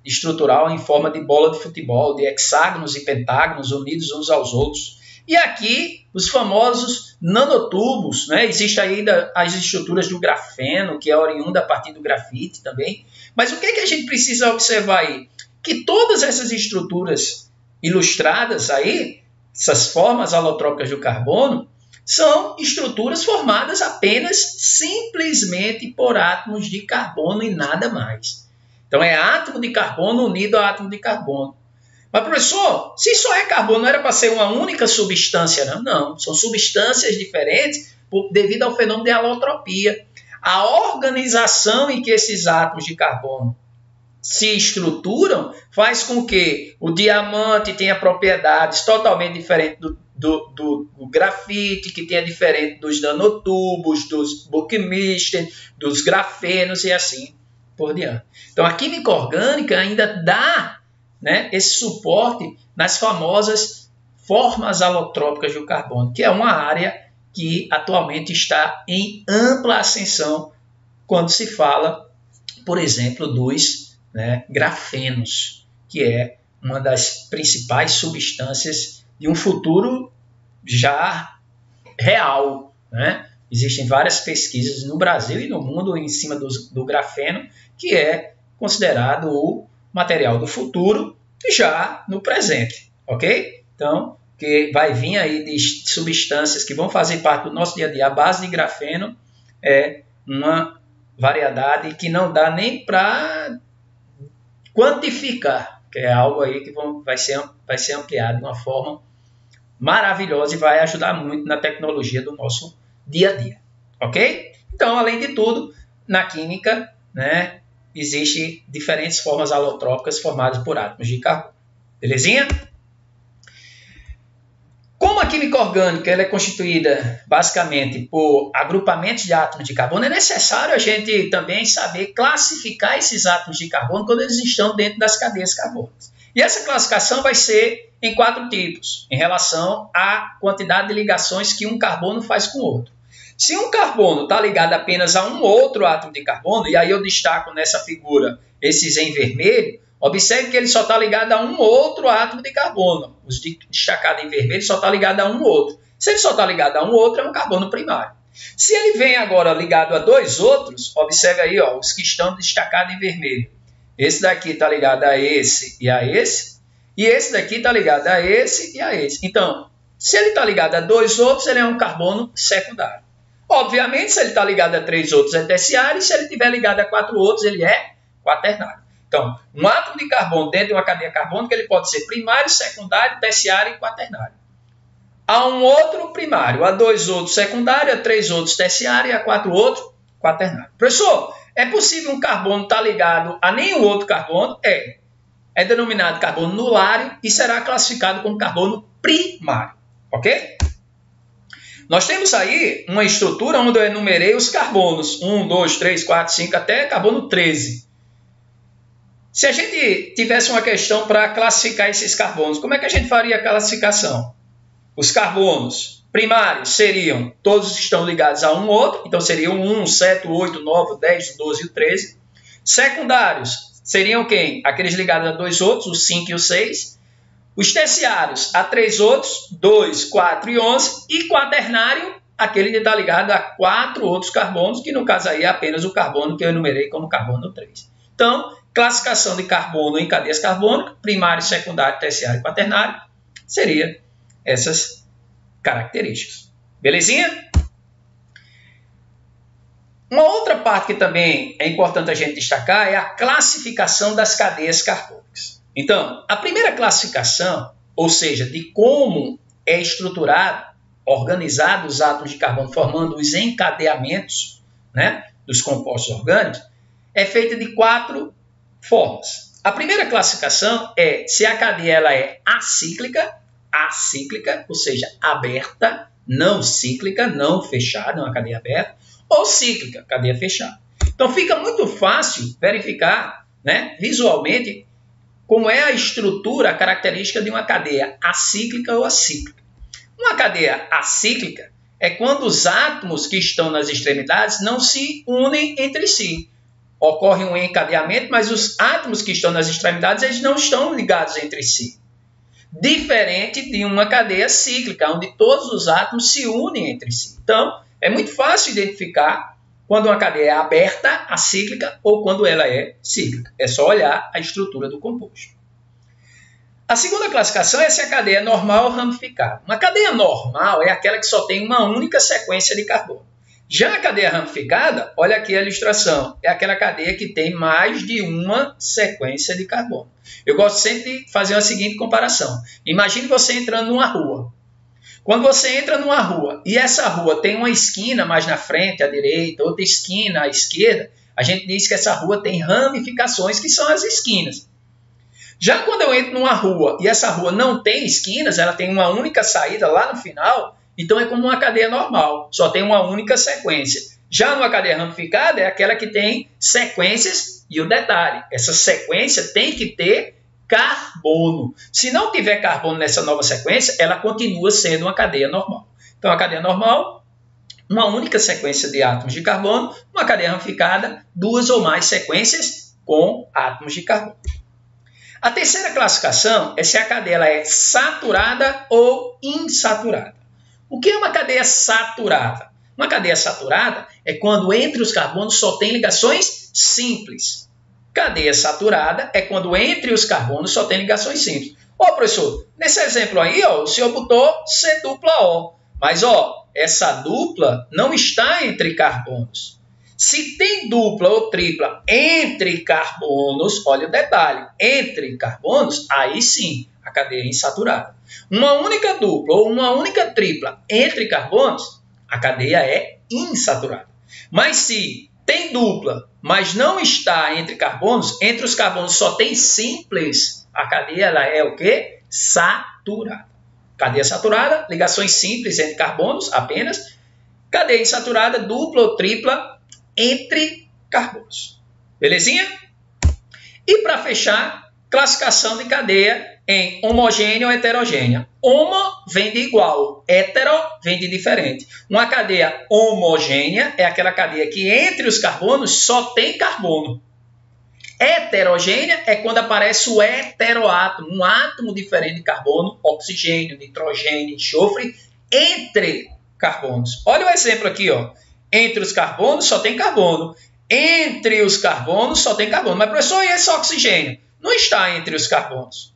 estrutural em forma de bola de futebol, de hexágonos e pentágonos unidos uns aos outros. E aqui, os famosos nanotubos, né? Existem ainda as estruturas do grafeno, que é oriunda a partir do grafite também. Mas o que a gente precisa observar aí? Que todas essas estruturas ilustradas aí, essas formas alotrópicas do carbono, são estruturas formadas apenas simplesmente por átomos de carbono e nada mais. Então, é átomo de carbono unido a átomo de carbono. Mas, professor, se só é carbono, não era para ser uma única substância, não? Não, são substâncias diferentes devido ao fenômeno de alotropia. A organização em que esses átomos de carbono se estruturam faz com que o diamante tenha propriedades totalmente diferentes do grafite, que tenha diferente dos nanotubos, dos Buckminster, dos grafenos e assim por diante. Então, a química orgânica ainda dá, né, esse suporte nas famosas formas alotrópicas do carbono, que é uma área que atualmente está em ampla ascensão quando se fala, por exemplo, dos, né, grafenos, que é uma das principais substâncias de um futuro já real, né? Existem várias pesquisas no Brasil e no mundo em cima do grafeno, que é considerado o material do futuro já no presente, ok? Então, que vai vir aí de substâncias que vão fazer parte do nosso dia a dia. A base de grafeno é uma variedade que não dá nem para quantificar, que é algo aí que vai ser ampliado de uma forma maravilhosa e vai ajudar muito na tecnologia do nosso dia a dia, ok? Então, além de tudo, na química, né, existem diferentes formas alotrópicas formadas por átomos de carbono. Belezinha? Como a química orgânica ela é constituída basicamente por agrupamentos de átomos de carbono, é necessário a gente também saber classificar esses átomos de carbono quando eles estão dentro das cadeias carbônicas. E essa classificação vai ser em 4 tipos, em relação à quantidade de ligações que um carbono faz com o outro. Se um carbono está ligado apenas a um outro átomo de carbono, e aí eu destaco nessa figura esses em vermelho, observe que ele só está ligado a um outro átomo de carbono. Os destacados em vermelho só está ligado a um outro. Se ele só está ligado a um outro, é um carbono primário. Se ele vem agora ligado a 2 outros, observe aí, ó, os que estão destacados em vermelho. Esse daqui está ligado a esse e a esse, e esse daqui está ligado a esse e a esse. Então, se ele está ligado a 2 outros, ele é um carbono secundário. Obviamente, se ele está ligado a 3 outros, é terciário, e se ele estiver ligado a 4 outros, ele é quaternário. Então, um átomo de carbono dentro de uma cadeia carbônica, ele pode ser primário, secundário, terciário e quaternário. A um outro primário, a 2 outros secundário, a 3 outros terciário e a 4 outros quaternário. Professor, é possível um carbono estar ligado a nenhum outro carbono? É é denominado carbono nulário e será classificado como carbono primário, ok? Nós temos aí uma estrutura onde eu enumerei os carbonos, 1, 2, 3, 4, 5, até carbono 13. Se a gente tivesse uma questão para classificar esses carbonos, como é que a gente faria a classificação? Os carbonos primários seriam todos que estão ligados a um outro, então seriam 1, 7, 8, 9, 10, 12 e o 13. Secundários seriam quem? Aqueles ligados a dois outros, o 5 e o 6. Os terciários a 3 outros, 2, 4 e 11. E quaternário, aquele que está ligado a 4 outros carbonos, que no caso aí é apenas o carbono que eu enumerei como carbono 3. Então, classificação de carbono em cadeias carbônicas, primário, secundário, terciário e quaternário, seria essas características. Belezinha? Uma outra parte que também é importante a gente destacar é a classificação das cadeias carbônicas. Então, a primeira classificação, ou seja, de como é estruturado, organizado os átomos de carbono, formando os encadeamentos, né, dos compostos orgânicos, é feita de 4 formas. A primeira classificação é se a cadeia ela é acíclica, ou seja, aberta, não cíclica, não fechada, uma cadeia aberta, ou cíclica, cadeia fechada. Então fica muito fácil verificar, né, visualmente como é a estrutura, a característica de uma cadeia acíclica ou acíclica. Uma cadeia acíclica é quando os átomos que estão nas extremidades não se unem entre si. Ocorre um encadeamento, mas os átomos que estão nas extremidades eles não estão ligados entre si. Diferente de uma cadeia cíclica, onde todos os átomos se unem entre si. Então, é muito fácil identificar quando uma cadeia é aberta, acíclica, ou quando ela é cíclica. É só olhar a estrutura do composto. A segunda classificação é se a cadeia é normal ou ramificada. Uma cadeia normal é aquela que só tem uma única sequência de carbono. Já a cadeia ramificada, olha aqui a ilustração, é aquela cadeia que tem mais de uma sequência de carbono. Eu gosto sempre de fazer a seguinte comparação. Imagine você entrando numa rua. Quando você entra numa rua e essa rua tem uma esquina mais na frente, à direita, outra esquina à esquerda, a gente diz que essa rua tem ramificações, que são as esquinas. Já quando eu entro numa rua e essa rua não tem esquinas, ela tem uma única saída lá no final, então é como uma cadeia normal, só tem uma única sequência. Já numa cadeia ramificada é aquela que tem sequências e o detalhe, essa sequência tem que ter carbono. Se não tiver carbono nessa nova sequência, ela continua sendo uma cadeia normal. Então, a cadeia normal, uma única sequência de átomos de carbono, uma cadeia ramificada, 2 ou mais sequências com átomos de carbono. A terceira classificação é se a cadeia ela é saturada ou insaturada. O que é uma cadeia saturada? Uma cadeia saturada é quando entre os carbonos só tem ligações simples. Cadeia saturada é quando entre os carbonos só tem ligações simples. Ó, professor, nesse exemplo aí, ó, o senhor botou C dupla O. Mas, ó, essa dupla não está entre carbonos. Se tem dupla ou tripla entre carbonos, olha o detalhe, entre carbonos, aí sim, a cadeia é insaturada. Uma única dupla ou uma única tripla entre carbonos, a cadeia é insaturada. Mas se tem dupla, mas não está entre carbonos, entre os carbonos só tem simples, a cadeia ela é o quê? Saturada. Cadeia saturada, ligações simples entre carbonos apenas. Cadeia insaturada, dupla ou tripla entre carbonos. Belezinha? E para fechar, classificação de cadeia em homogênea ou heterogênea. Homo vem de igual, hetero vem de diferente. Uma cadeia homogênea é aquela cadeia que entre os carbonos só tem carbono. Heterogênea é quando aparece o heteroátomo, um átomo diferente de carbono, oxigênio, nitrogênio, enxofre, entre carbonos. Olha o exemplo aqui, ó. Entre os carbonos só tem carbono. Entre os carbonos só tem carbono. Mas, professor, e esse oxigênio? Não está entre os carbonos.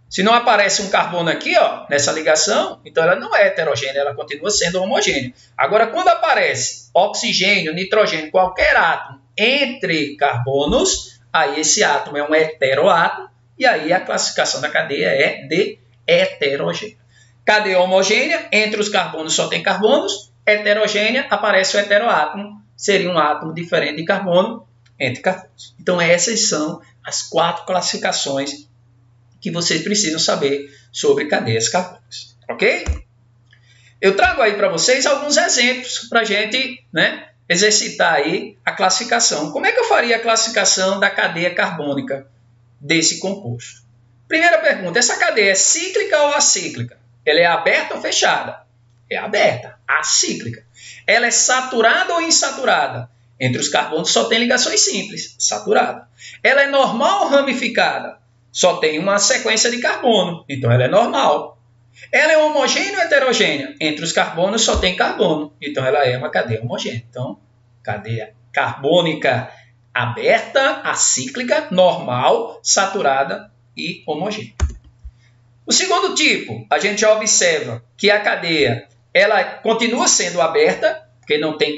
Se não aparece um carbono aqui, ó, nessa ligação, então ela não é heterogênea, ela continua sendo homogênea. Agora, quando aparece oxigênio, nitrogênio, qualquer átomo entre carbonos, aí esse átomo é um heteroátomo, e aí a classificação da cadeia é de heterogênea. Cadeia homogênea, entre os carbonos só tem carbonos, heterogênea, aparece o heteroátomo, seria um átomo diferente de carbono entre carbonos. Então, essas são as 4 classificações que vocês precisam saber sobre cadeias carbônicas, ok? Eu trago aí para vocês alguns exemplos para a gente, né, exercitar aí a classificação. Como é que eu faria a classificação da cadeia carbônica desse composto? Primeira pergunta, essa cadeia é cíclica ou acíclica? Ela é aberta ou fechada? É aberta, acíclica. Ela é saturada ou insaturada? Entre os carbonos só tem ligações simples, saturada. Ela é normal ou ramificada? Só tem uma sequência de carbono, então ela é normal. Ela é homogênea ou heterogênea? Entre os carbonos só tem carbono, então ela é uma cadeia homogênea. Então, cadeia carbônica aberta, acíclica, normal, saturada e homogênea. O segundo tipo, a gente já observa que a cadeia ela continua sendo aberta, porque não tem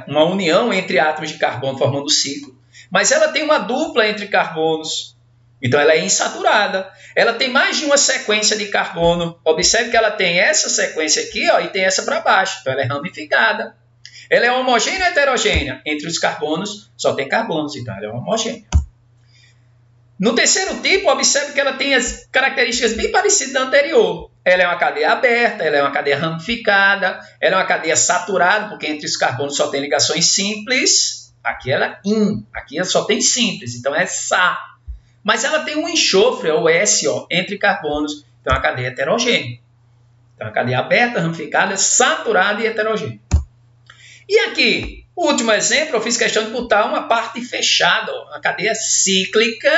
uma união entre átomos de carbono formando ciclo, mas ela tem uma dupla entre carbonos, então ela é insaturada. Ela tem mais de uma sequência de carbono. Observe que ela tem essa sequência aqui, ó, e tem essa para baixo, então ela é ramificada. Ela é homogênea ou heterogênea? Entre os carbonos só tem carbonos, então ela é homogênea. No terceiro tipo, observe que ela tem as características bem parecidas da anterior. Ela é uma cadeia aberta, ela é uma cadeia ramificada, ela é uma cadeia saturada, porque entre os carbonos só tem ligações simples. Aqui ela é in, aqui ela só tem simples, então é sa. Mas ela tem um enxofre, ou SO, entre carbonos, então é uma cadeia heterogênea. Então é uma cadeia aberta, ramificada, saturada e heterogênea. E aqui, o último exemplo, eu fiz questão de botar uma parte fechada, ó, uma cadeia cíclica,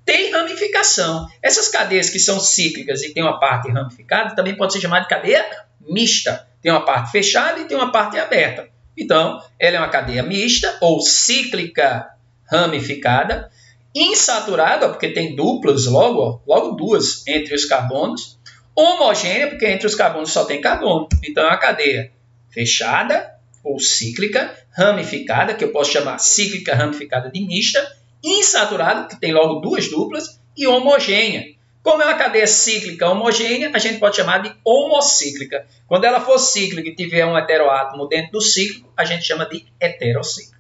tem ramificação. Essas cadeias que são cíclicas e tem uma parte ramificada também pode ser chamada de cadeia mista. Tem uma parte fechada e tem uma parte aberta. Então, ela é uma cadeia mista ou cíclica ramificada, insaturada, porque tem duplas logo duas entre os carbonos, homogênea, porque entre os carbonos só tem carbono. Então, é uma cadeia fechada ou cíclica ramificada, que eu posso chamar cíclica ramificada de mista, insaturada, que tem logo duas duplas, e homogênea. Como é uma cadeia cíclica homogênea, a gente pode chamar de homocíclica. Quando ela for cíclica e tiver um heteroátomo dentro do cíclico, a gente chama de heterocíclica.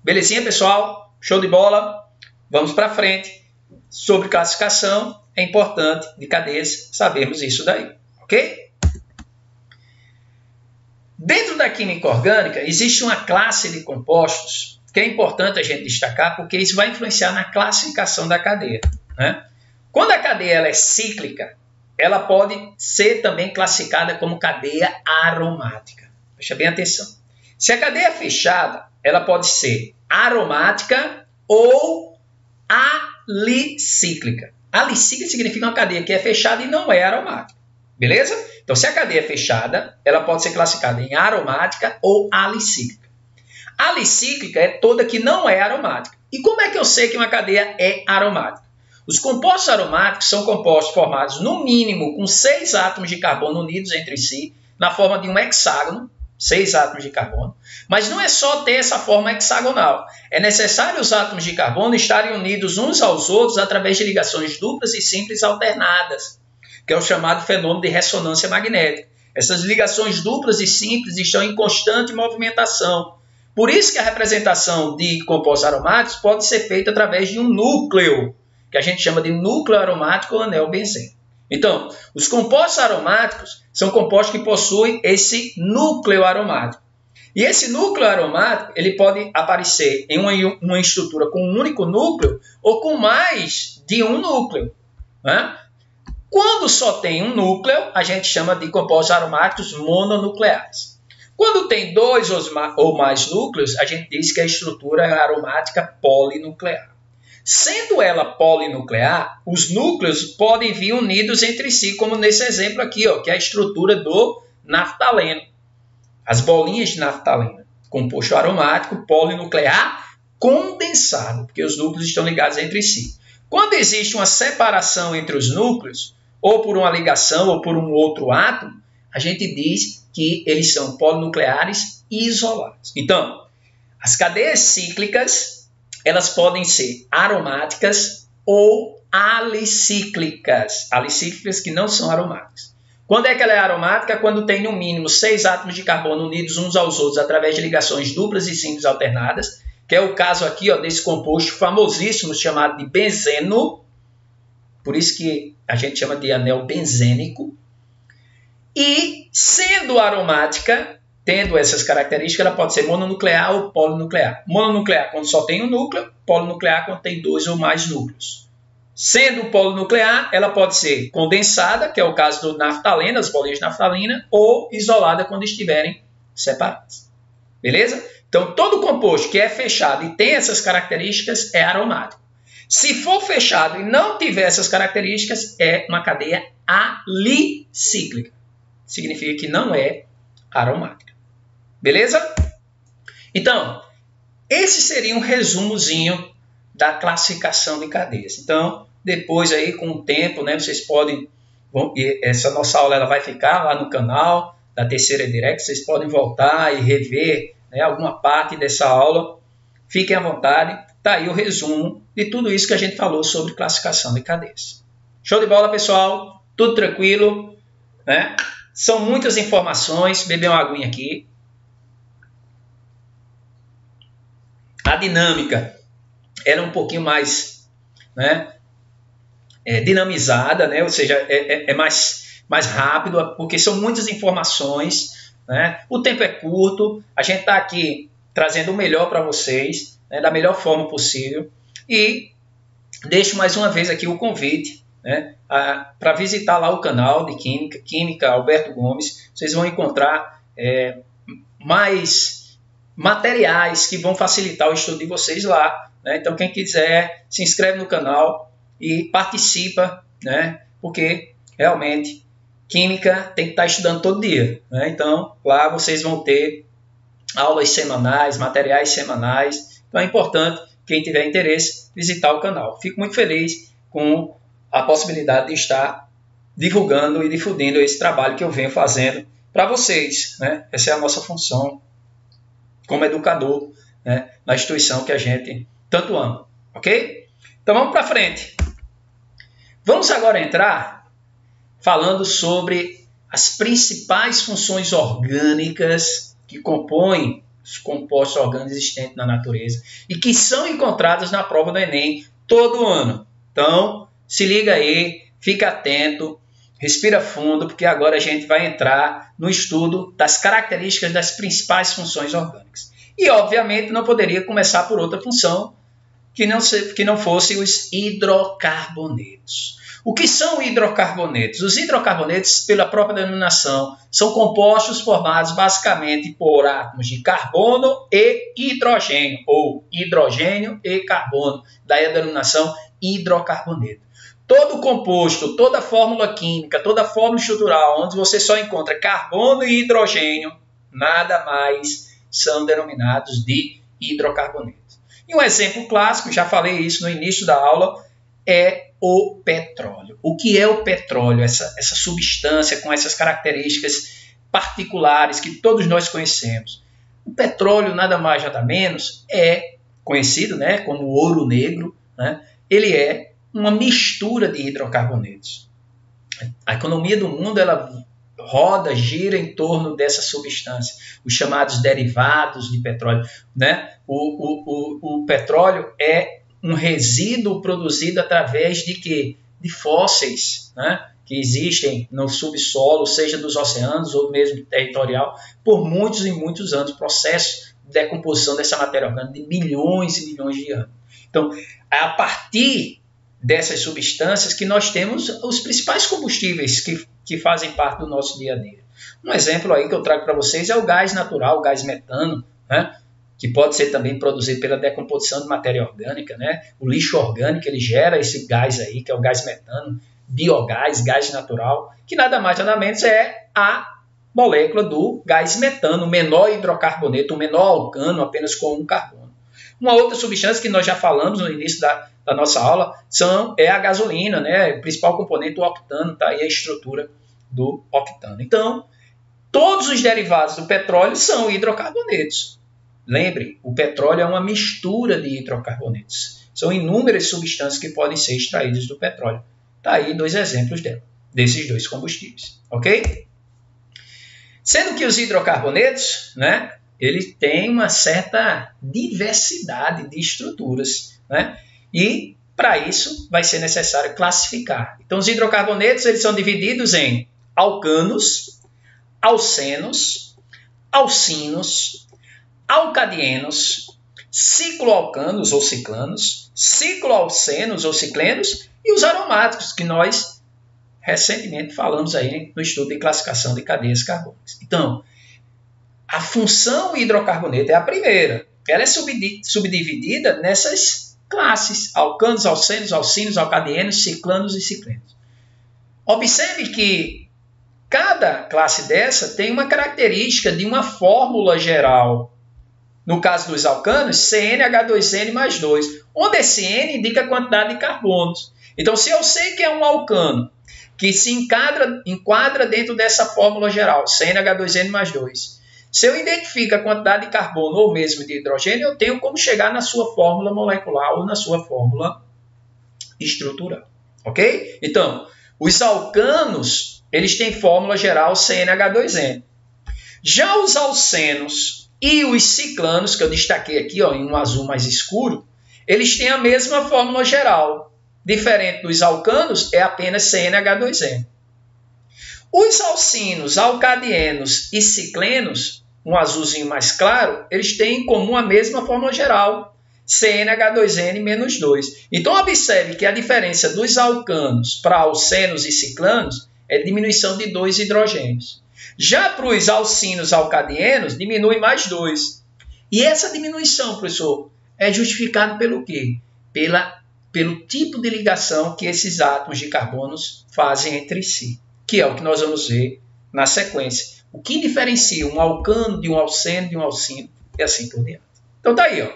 Belezinha, pessoal? Show de bola? Vamos para frente. Sobre classificação, é importante de cadeias sabermos isso daí, ok? Dentro da química orgânica, existe uma classe de compostos que é importante a gente destacar, porque isso vai influenciar na classificação da cadeia, né? Quando a cadeia ela é cíclica, ela pode ser também classificada como cadeia aromática. Presta bem atenção. Se a cadeia é fechada, ela pode ser aromática ou alicíclica. Alicíclica significa uma cadeia que é fechada e não é aromática. Beleza? Então, se a cadeia é fechada, ela pode ser classificada em aromática ou alicíclica. Alicíclica é toda que não é aromática. E como é que eu sei que uma cadeia é aromática? Os compostos aromáticos são compostos formados, no mínimo, com 6 átomos de carbono unidos entre si, na forma de um hexágono, 6 átomos de carbono. Mas não é só ter essa forma hexagonal. É necessário os átomos de carbono estarem unidos uns aos outros através de ligações duplas e simples alternadas, que é o chamado fenômeno de ressonância magnética. Essas ligações duplas e simples estão em constante movimentação. Por isso que a representação de compostos aromáticos pode ser feita através de um núcleo, que a gente chama de núcleo aromático ou anel benzênico. Então, os compostos aromáticos são compostos que possuem esse núcleo aromático. E esse núcleo aromático ele pode aparecer em uma estrutura com um único núcleo ou com mais de um núcleo, né? Quando só tem um núcleo, a gente chama de compostos aromáticos mononucleares. Quando tem 2 ou mais núcleos, a gente diz que a estrutura é aromática polinuclear. Sendo ela polinuclear, os núcleos podem vir unidos entre si, como nesse exemplo aqui, ó, que é a estrutura do naftaleno. As bolinhas de naftaleno, composto aromático polinuclear condensado, porque os núcleos estão ligados entre si. Quando existe uma separação entre os núcleos, ou por uma ligação ou por um outro átomo, a gente diz que eles são polinucleares isolados. Então, as cadeias cíclicas, elas podem ser aromáticas ou alicíclicas. Alicíclicas que não são aromáticas. Quando é que ela é aromática? Quando tem no mínimo 6 átomos de carbono unidos uns aos outros através de ligações duplas e simples alternadas, que é o caso aqui ó, desse composto famosíssimo chamado de benzeno. por isso que a gente chama de anel benzênico. E sendo aromática, tendo essas características, ela pode ser mononuclear ou polinuclear. Mononuclear quando só tem um núcleo, polinuclear quando tem 2 ou mais núcleos. Sendo polinuclear, ela pode ser condensada, que é o caso do naftaleno, as bolinhas de naftalina, ou isolada quando estiverem separadas. Beleza? Então, todo composto que é fechado e tem essas características é aromático. Se for fechado e não tiver essas características, é uma cadeia alicíclica. Significa que não é aromática. Beleza? Então, esse seria um resumozinho da classificação de cadeias. Então, depois aí com o tempo, né, vocês podem, essa nossa aula ela vai ficar lá no canal da Terceira Direct, vocês podem voltar e rever, né, alguma parte dessa aula. Fiquem à vontade. Está aí o resumo de tudo isso que a gente falou sobre classificação de cadeias. Show de bola, pessoal? Tudo tranquilo, né? São muitas informações. Beber uma aguinha aqui. A dinâmica era um pouquinho mais, né, dinamizada, né? Ou seja, é mais rápido, porque são muitas informações, né? O tempo é curto. A gente está aqui trazendo o melhor para vocês, né, da melhor forma possível. E deixo mais uma vez aqui o convite, né, para visitar lá o canal de Química Alberto Gomes. Vocês vão encontrar mais materiais que vão facilitar o estudo de vocês lá, né? Então, quem quiser, se inscreve no canal e participa, né? Porque realmente Química tem que estar estudando todo dia, né? Então, lá vocês vão ter aulas semanais, materiais semanais. Então, é importante, quem tiver interesse, visitar o canal. Fico muito feliz com a possibilidade de estar divulgando e difundindo esse trabalho que eu venho fazendo para vocês, né? Essa é a nossa função como educador, né, na instituição que a gente tanto ama, ok? Então vamos para frente. Vamos agora entrar falando sobre as principais funções orgânicas que compõem os compostos orgânicos existentes na natureza e que são encontradas na prova do Enem todo ano. Então, se liga aí, fica atento, respira fundo, porque agora a gente vai entrar no estudo das características das principais funções orgânicas. E, obviamente, não poderia começar por outra função que não fosse os hidrocarbonetos. O que são hidrocarbonetos? Os hidrocarbonetos, pela própria denominação, são compostos formados basicamente por átomos de carbono e hidrogênio, ou hidrogênio e carbono, daí a denominação hidrocarboneto. Todo composto, toda fórmula química, toda fórmula estrutural, onde você só encontra carbono e hidrogênio, nada mais são denominados de hidrocarbonetos. E um exemplo clássico, já falei isso no início da aula, é o petróleo. O que é o petróleo? Essa substância com essas características particulares que todos nós conhecemos. O petróleo, nada mais, nada menos, é conhecido, né, como ouro negro, né? Ele é uma mistura de hidrocarbonetos. A economia do mundo ela roda, gira em torno dessa substância, os chamados derivados de petróleo, né? O petróleo é um resíduo produzido através de quê? De fósseis, né, que existem no subsolo, seja dos oceanos ou mesmo territorial, por muitos e muitos anos, processo de decomposição dessa matéria orgânica de milhões e milhões de anos. Então, é a partir dessas substâncias que nós temos os principais combustíveis que fazem parte do nosso dia a dia. Um exemplo aí que eu trago para vocês é o gás natural, o gás metano, né, que pode ser também produzido pela decomposição de matéria orgânica, né? O lixo orgânico ele gera esse gás aí, que é o gás metano, biogás, gás natural, que nada mais nada menos é a molécula do gás metano, o menor hidrocarboneto, o menor alcano, apenas com um carbono. Uma outra substância que nós já falamos no início da nossa aula é a gasolina, né? O principal componente, o octano, está aí a estrutura do octano. Então, todos os derivados do petróleo são hidrocarbonetos. Lembre, o petróleo é uma mistura de hidrocarbonetos. São inúmeras substâncias que podem ser extraídas do petróleo. Está aí 2 exemplos desses 2 combustíveis. Ok? Sendo que os hidrocarbonetos, né, eles têm uma certa diversidade de estruturas, né? E Para isso, vai ser necessário classificar. Então, os hidrocarbonetos eles são divididos em alcanos, alcenos, alcinos, alcadienos, cicloalcanos ou ciclanos, cicloalcenos ou ciclenos e os aromáticos, que nós recentemente falamos aí no estudo de classificação de cadeias carbônicas. Então, a função hidrocarboneto é a primeira. Ela é subdividida nessas classes: alcanos, alcenos, alcinos, alcadienos, ciclanos e ciclenos. Observe que cada classe dessa tem uma característica de uma fórmula geral. No caso dos alcanos, CnH2n mais 2, onde esse N indica a quantidade de carbonos. Então, se eu sei que é um alcano que se enquadra dentro dessa fórmula geral, CnH2n mais 2, se eu identifico a quantidade de carbono ou mesmo de hidrogênio, eu tenho como chegar na sua fórmula molecular ou na sua fórmula estrutural. Ok? Então, os alcanos, eles têm fórmula geral CnH2n. Já os alcenos e os ciclanos, que eu destaquei aqui ó, em um azul mais escuro, eles têm a mesma fórmula geral. Diferente dos alcanos, é apenas CnH2n. Os alcinos, alcadienos e ciclenos, um azulzinho mais claro, eles têm em comum a mesma fórmula geral, CnH2n menos 2. Então, observe que a diferença dos alcanos para alcenos e ciclanos é diminuição de 2 hidrogênios. Já para os alcinos alcadienos, diminui mais 2. E essa diminuição, professor, é justificada pelo quê? Pelo tipo de ligação que esses átomos de carbonos fazem entre si, que é o que nós vamos ver na sequência. O que diferencia um alcano de um alceno, de um alcino, e assim por diante. Então, tá aí, ó.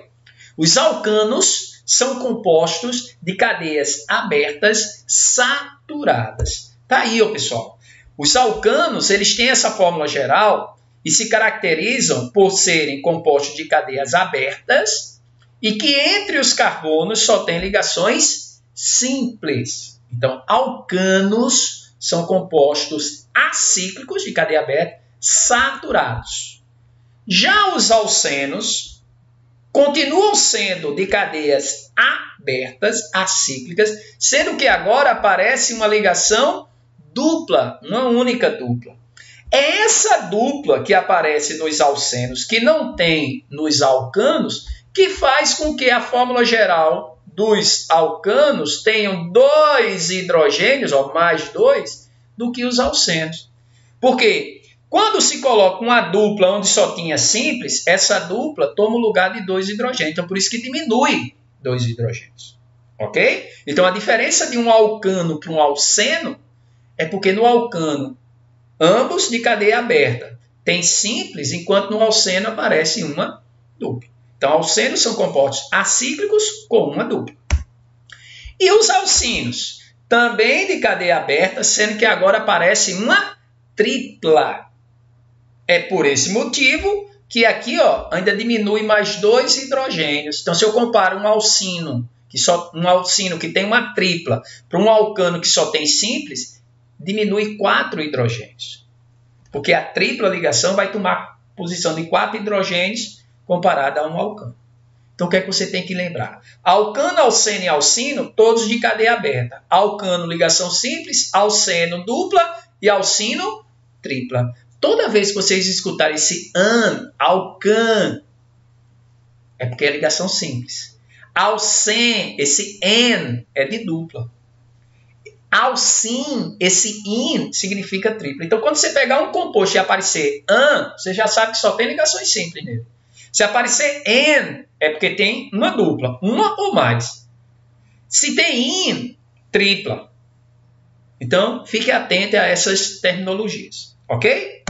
Os alcanos são compostos de cadeias abertas saturadas. Tá aí, ó, pessoal. Os alcanos, eles têm essa fórmula geral e se caracterizam por serem compostos de cadeias abertas e que entre os carbonos só tem ligações simples. Então, alcanos são compostos acíclicos de cadeia aberta saturados. Já os alcenos continuam sendo de cadeias abertas, acíclicas, sendo que agora aparece uma ligação dupla, uma única dupla. É essa dupla que aparece nos alcenos, que não tem nos alcanos, que faz com que a fórmula geral dos alcanos tenham 2 hidrogênios, ou mais 2, do que os alcenos. Porque quando se coloca uma dupla onde só tinha simples, essa dupla toma o lugar de 2 hidrogênios. Então, por isso que diminui 2 hidrogênios. Ok? Então, a diferença de um alcano para um alceno é porque no alcano, ambos de cadeia aberta, tem simples, enquanto no alceno aparece uma dupla. Então, alcenos são compostos acíclicos com uma dupla. E os alcinos, também de cadeia aberta, sendo que agora aparece uma tripla. É por esse motivo que aqui ó, ainda diminui mais 2 hidrogênios. Então, se eu comparo um alcino que tem uma tripla para um alcano que só tem simples, diminui 4 hidrogênios. Porque a tripla ligação vai tomar posição de 4 hidrogênios comparada a um alcano. Então, o que é que você tem que lembrar? Alcano, alceno e alcino, todos de cadeia aberta. Alcano, ligação simples, alceno, dupla e alcino, tripla. Toda vez que vocês escutarem esse an, alcan, é porque é ligação simples. Alcen, esse en, é de dupla. Alcin, esse in, significa tripla. Então, quando você pegar um composto e aparecer an, você já sabe que só tem ligações simples nele. Se aparecer en, é porque tem uma dupla, uma ou mais. Se tem in, tripla. Então, fique atento a essas terminologias, ok?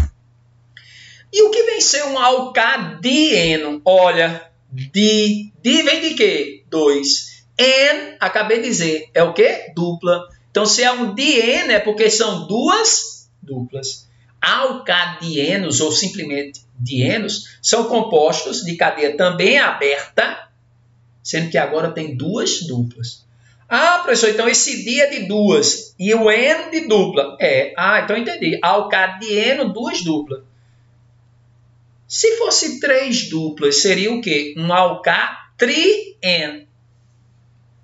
E o que vem ser um alcadieno? Olha, di vem de quê? 2. En, acabei de dizer, é o quê? Dupla. Então, se é um dieno, é porque são 2 duplas. Alcadienos, ou simplesmente dienos, são compostos de cadeia também aberta, sendo que agora tem 2 duplas. Ah, professor, então esse di é de 2 e o en de dupla. Então entendi. Alcadieno, 2 duplas. Se fosse 3 duplas, seria o quê? Um alcatrien.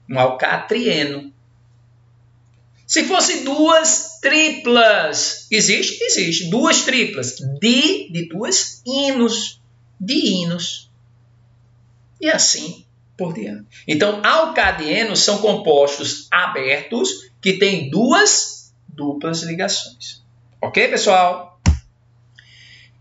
Um alcatrieno. Se fosse duas triplas, existe? Existe. Duas triplas. De duas ínos. Diínos. E assim por diante. Então, alcadienos são compostos abertos que têm duas duplas ligações. Ok, pessoal?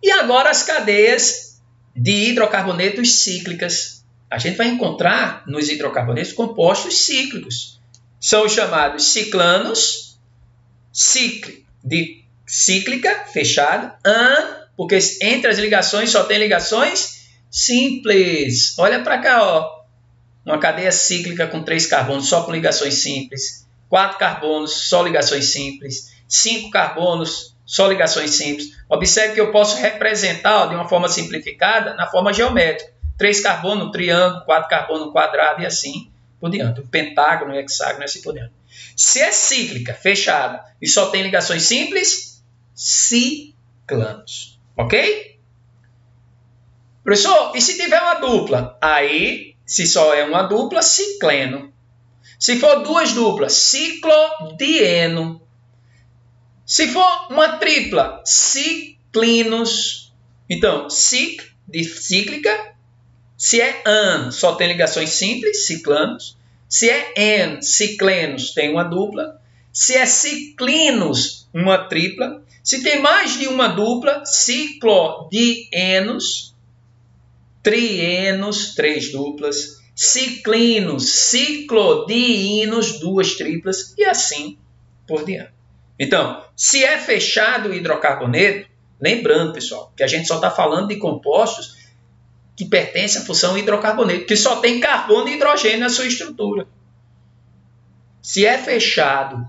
E agora as cadeias de hidrocarbonetos cíclicas. A gente vai encontrar nos hidrocarbonetos compostos cíclicos. São os chamados ciclanos, de cíclica, fechado, porque entre as ligações só tem ligações simples. Olha para cá, ó. Uma cadeia cíclica com 3 carbonos só com ligações simples, 4 carbonos só ligações simples, 5 carbonos só ligações simples. Observe que eu posso representar, ó, de uma forma simplificada na forma geométrica. 3 carbonos, um triângulo, 4 carbonos, um quadrado e assim por diante. Um pentágono, um hexágono e assim por diante. Se é cíclica, fechada e só tem ligações simples, ciclanos. Ok? Professor, e se tiver uma dupla? Aí, se só é uma dupla, cicleno. Se for duas duplas, ciclodieno. Se for uma tripla, ciclinos. Então, de cíclica. Se é an, só tem ligações simples, ciclanos. Se é en, ciclenos, tem uma dupla. Se é ciclinos, uma tripla. Se tem mais de uma dupla, ciclodienos. Trienos, 3 duplas, ciclinos, ciclodiínos, 2 triplas e assim por diante. Então, se é fechado o hidrocarboneto, lembrando, pessoal, que a gente só está falando de compostos que pertencem à função hidrocarboneto, que só tem carbono e hidrogênio na sua estrutura. Se é fechado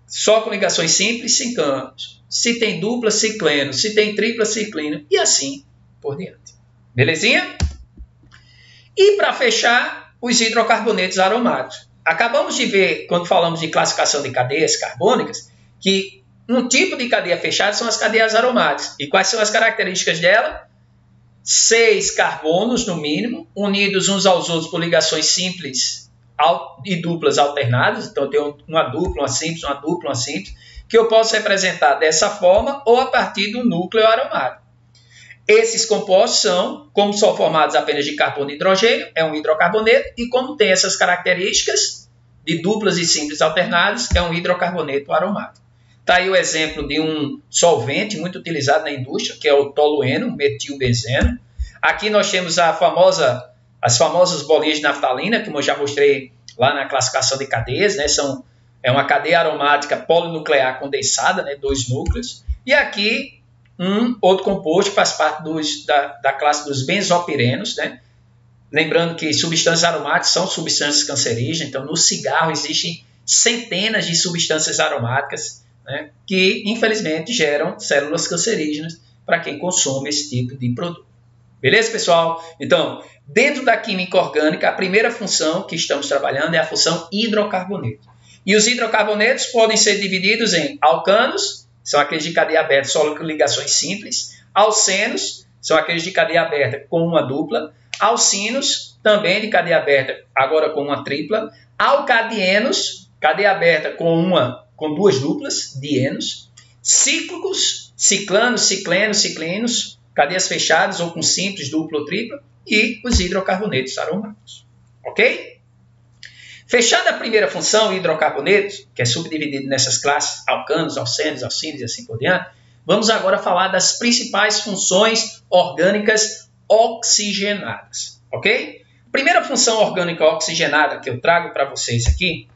só com ligações simples, ciclanos. Se tem dupla, cicleno. Se tem tripla, ciclino e assim por diante. Belezinha? E para fechar, os hidrocarbonetos aromáticos. Acabamos de ver, quando falamos de classificação de cadeias carbônicas, que um tipo de cadeia fechada são as cadeias aromáticas. E quais são as características dela? 6 carbonos, no mínimo, unidos uns aos outros por ligações simples e duplas alternadas. Então, eu tenho uma dupla, uma simples, uma dupla, uma simples, que eu posso representar dessa forma ou a partir do núcleo aromático. Esses compostos são, como são formados apenas de carbono e hidrogênio, é um hidrocarboneto, e como tem essas características de duplas e simples alternadas, é um hidrocarboneto aromático. Está aí o exemplo de um solvente muito utilizado na indústria, que é o tolueno, metilbenzeno. Aqui nós temos as famosas bolinhas de naftalina, como eu já mostrei lá na classificação de cadeias, né? É uma cadeia aromática polinuclear condensada, né? 2 núcleos. E aqui um outro composto que faz parte da classe dos benzopirenos, né? Lembrando que substâncias aromáticas são substâncias cancerígenas, então no cigarro existem centenas de substâncias aromáticas, né, que infelizmente geram células cancerígenas para quem consome esse tipo de produto. Beleza, pessoal? Então, dentro da química orgânica, a primeira função que estamos trabalhando é a função hidrocarboneto. E os hidrocarbonetos podem ser divididos em alcanos, são aqueles de cadeia aberta só com ligações simples. Alcenos, são aqueles de cadeia aberta com uma dupla. Alcinos, também de cadeia aberta, agora com uma tripla. Alcadienos, cadeia aberta com 2 duplas, dienos. Cíclicos, ciclanos, ciclenos, ciclinos, cadeias fechadas ou com simples, dupla ou tripla. E os hidrocarbonetos aromáticos. Ok? Fechada a primeira função, hidrocarbonetos, que é subdividido nessas classes, alcanos, alcenos, alcínios e assim por diante, vamos agora falar das principais funções orgânicas oxigenadas, ok? Primeira função orgânica oxigenada que eu trago para vocês aqui,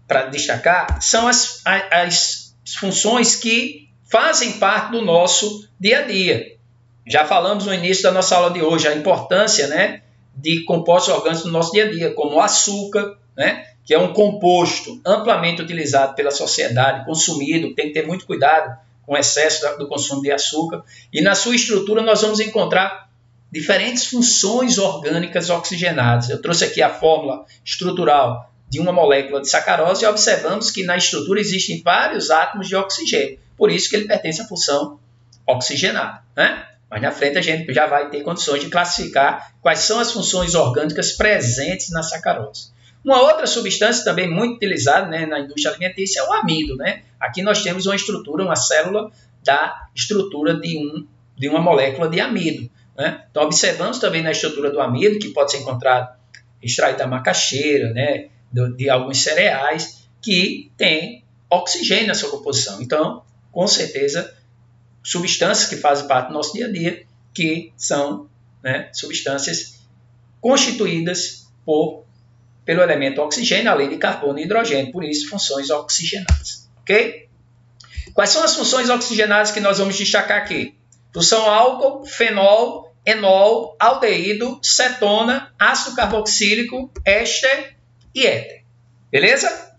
para destacar, são as funções que fazem parte do nosso dia a dia. Já falamos no início da nossa aula de hoje, a importância, né, de compostos orgânicos no nosso dia a dia, como o açúcar, né, que é um composto amplamente utilizado pela sociedade, consumido, tem que ter muito cuidado com o excesso do consumo de açúcar. E na sua estrutura nós vamos encontrar diferentes funções orgânicas oxigenadas. Eu trouxe aqui a fórmula estrutural de uma molécula de sacarose e observamos que na estrutura existem vários átomos de oxigênio. Por isso que ele pertence à função oxigenada, né? Mas na frente a gente já vai ter condições de classificar quais são as funções orgânicas presentes na sacarose. Uma outra substância também muito utilizada, né, na indústria alimentícia é o amido, né? Aqui nós temos uma estrutura, uma célula da estrutura de uma molécula de amido, né? Então, observamos também na estrutura do amido, que pode ser encontrado extraído da macaxeira, né, de alguns cereais, que tem oxigênio na sua composição. Então, com certeza, substâncias que fazem parte do nosso dia a dia, que são, né, substâncias constituídas pelo elemento oxigênio, além de carbono e hidrogênio, por isso funções oxigenadas. Ok? Quais são as funções oxigenadas que nós vamos destacar aqui? Função álcool, fenol, enol, aldeído, cetona, ácido carboxílico, éster e éter. Beleza?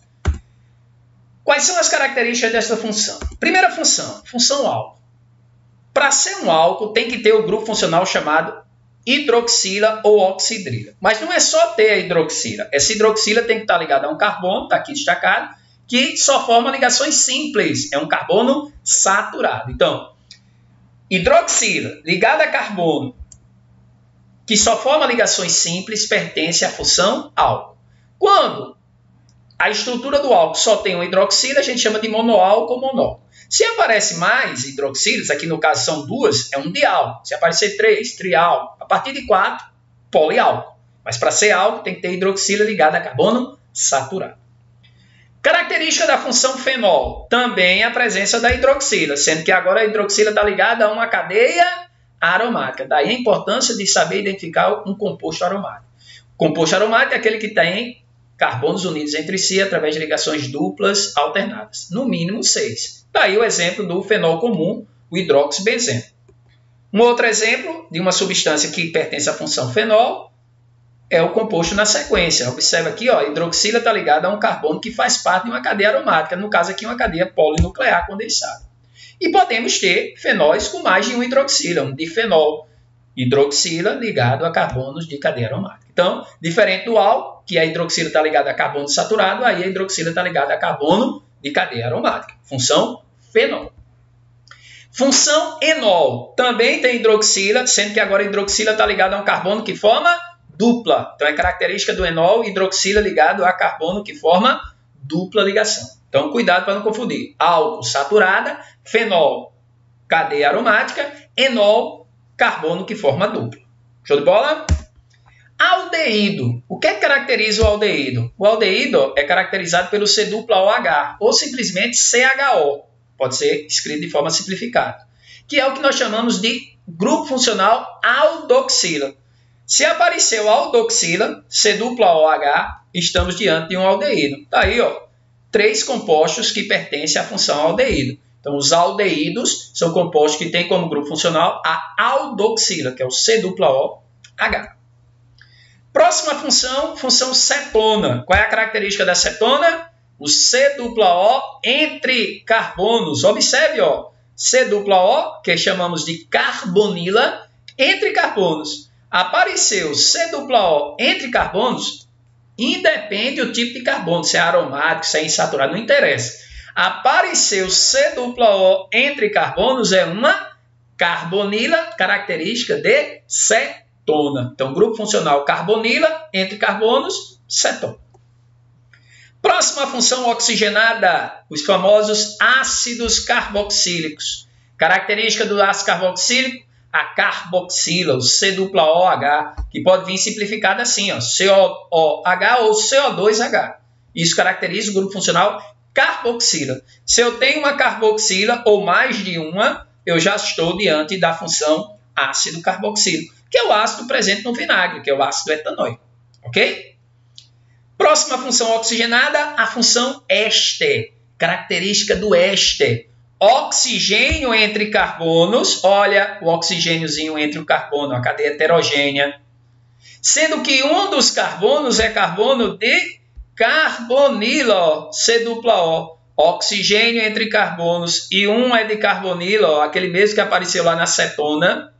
Quais são as características dessa função? Primeira função, função álcool. Para ser um álcool, tem que ter o grupo funcional chamado hidroxila ou oxidrila. Mas não é só ter a hidroxila. Essa hidroxila tem que estar ligada a um carbono, está aqui destacado, que só forma ligações simples. É um carbono saturado. Então, hidroxila ligada a carbono, que só forma ligações simples, pertence à função álcool. Quando a estrutura do álcool só tem uma hidroxila, a gente chama de monoálcool ou monólogo. Se aparece mais hidroxilas, aqui no caso são duas, é um diálcool. Se aparecer 3, triálcool. A partir de 4, poliálcool. Mas para ser álcool tem que ter hidroxila ligada a carbono saturado. Característica da função fenol, também a presença da hidroxila, sendo que agora a hidroxila está ligada a uma cadeia aromática. Daí a importância de saber identificar um composto aromático. O composto aromático é aquele que tem carbonos unidos entre si através de ligações duplas alternadas, no mínimo 6. Daí o exemplo do fenol comum, o hidroxibenzeno. Um outro exemplo de uma substância que pertence à função fenol é o composto na sequência. Observa aqui, ó, a hidroxila está ligada a um carbono que faz parte de uma cadeia aromática, no caso aqui uma cadeia polinuclear condensada. E podemos ter fenóis com mais de um hidroxila, um difenol, hidroxila ligado a carbonos de cadeia aromática. Então, diferente do álcool, que a hidroxila está ligada a carbono saturado, aí a hidroxila está ligada a carbono de cadeia aromática. Função fenol. Função enol. Também tem hidroxila, sendo que agora a hidroxila está ligada a um carbono que forma dupla. Então, é característica do enol, hidroxila ligado a carbono que forma dupla ligação. Então, cuidado para não confundir. Álcool, saturada, fenol, cadeia aromática, enol, carbono que forma dupla. Show de bola? Aldeído. O que caracteriza o aldeído? O aldeído é caracterizado pelo C-OH ou simplesmente CHO. Pode ser escrito de forma simplificada. Que é o que nós chamamos de grupo funcional aldoxila. Se apareceu aldoxila, C-OH, estamos diante de um aldeído. Tá aí, ó, 3 compostos que pertencem à função aldeído. Então, os aldeídos são compostos que têm como grupo funcional a aldoxila, que é o C-OH. Próxima função, função cetona. Qual é a característica da cetona? O C-O entre carbonos. Observe, ó, C-O, que chamamos de carbonila, entre carbonos. Apareceu C-O entre carbonos, independe do tipo de carbono, se é aromático, se é insaturado, não interessa. Apareceu C-O entre carbonos, é uma carbonila, característica de cetona. Então, grupo funcional carbonila, entre carbonos, cetona. Próxima função oxigenada, os famosos ácidos carboxílicos. Característica do ácido carboxílico, a carboxila, o C-OH, que pode vir simplificado assim, ó, COOH ou CO2H. Isso caracteriza o grupo funcional carboxila. Se eu tenho uma carboxila ou mais de uma, eu já estou diante da função ácido carboxílico, que é o ácido presente no vinagre, que é o ácido etanóico. Ok? Próxima função oxigenada, a função éster. Característica do éster. Oxigênio entre carbonos, olha o oxigêniozinho entre o carbono, a cadeia heterogênea. Sendo que um dos carbonos é carbono de carbonila, C-O. Oxigênio entre carbonos e um é de carbonila, aquele mesmo que apareceu lá na cetona.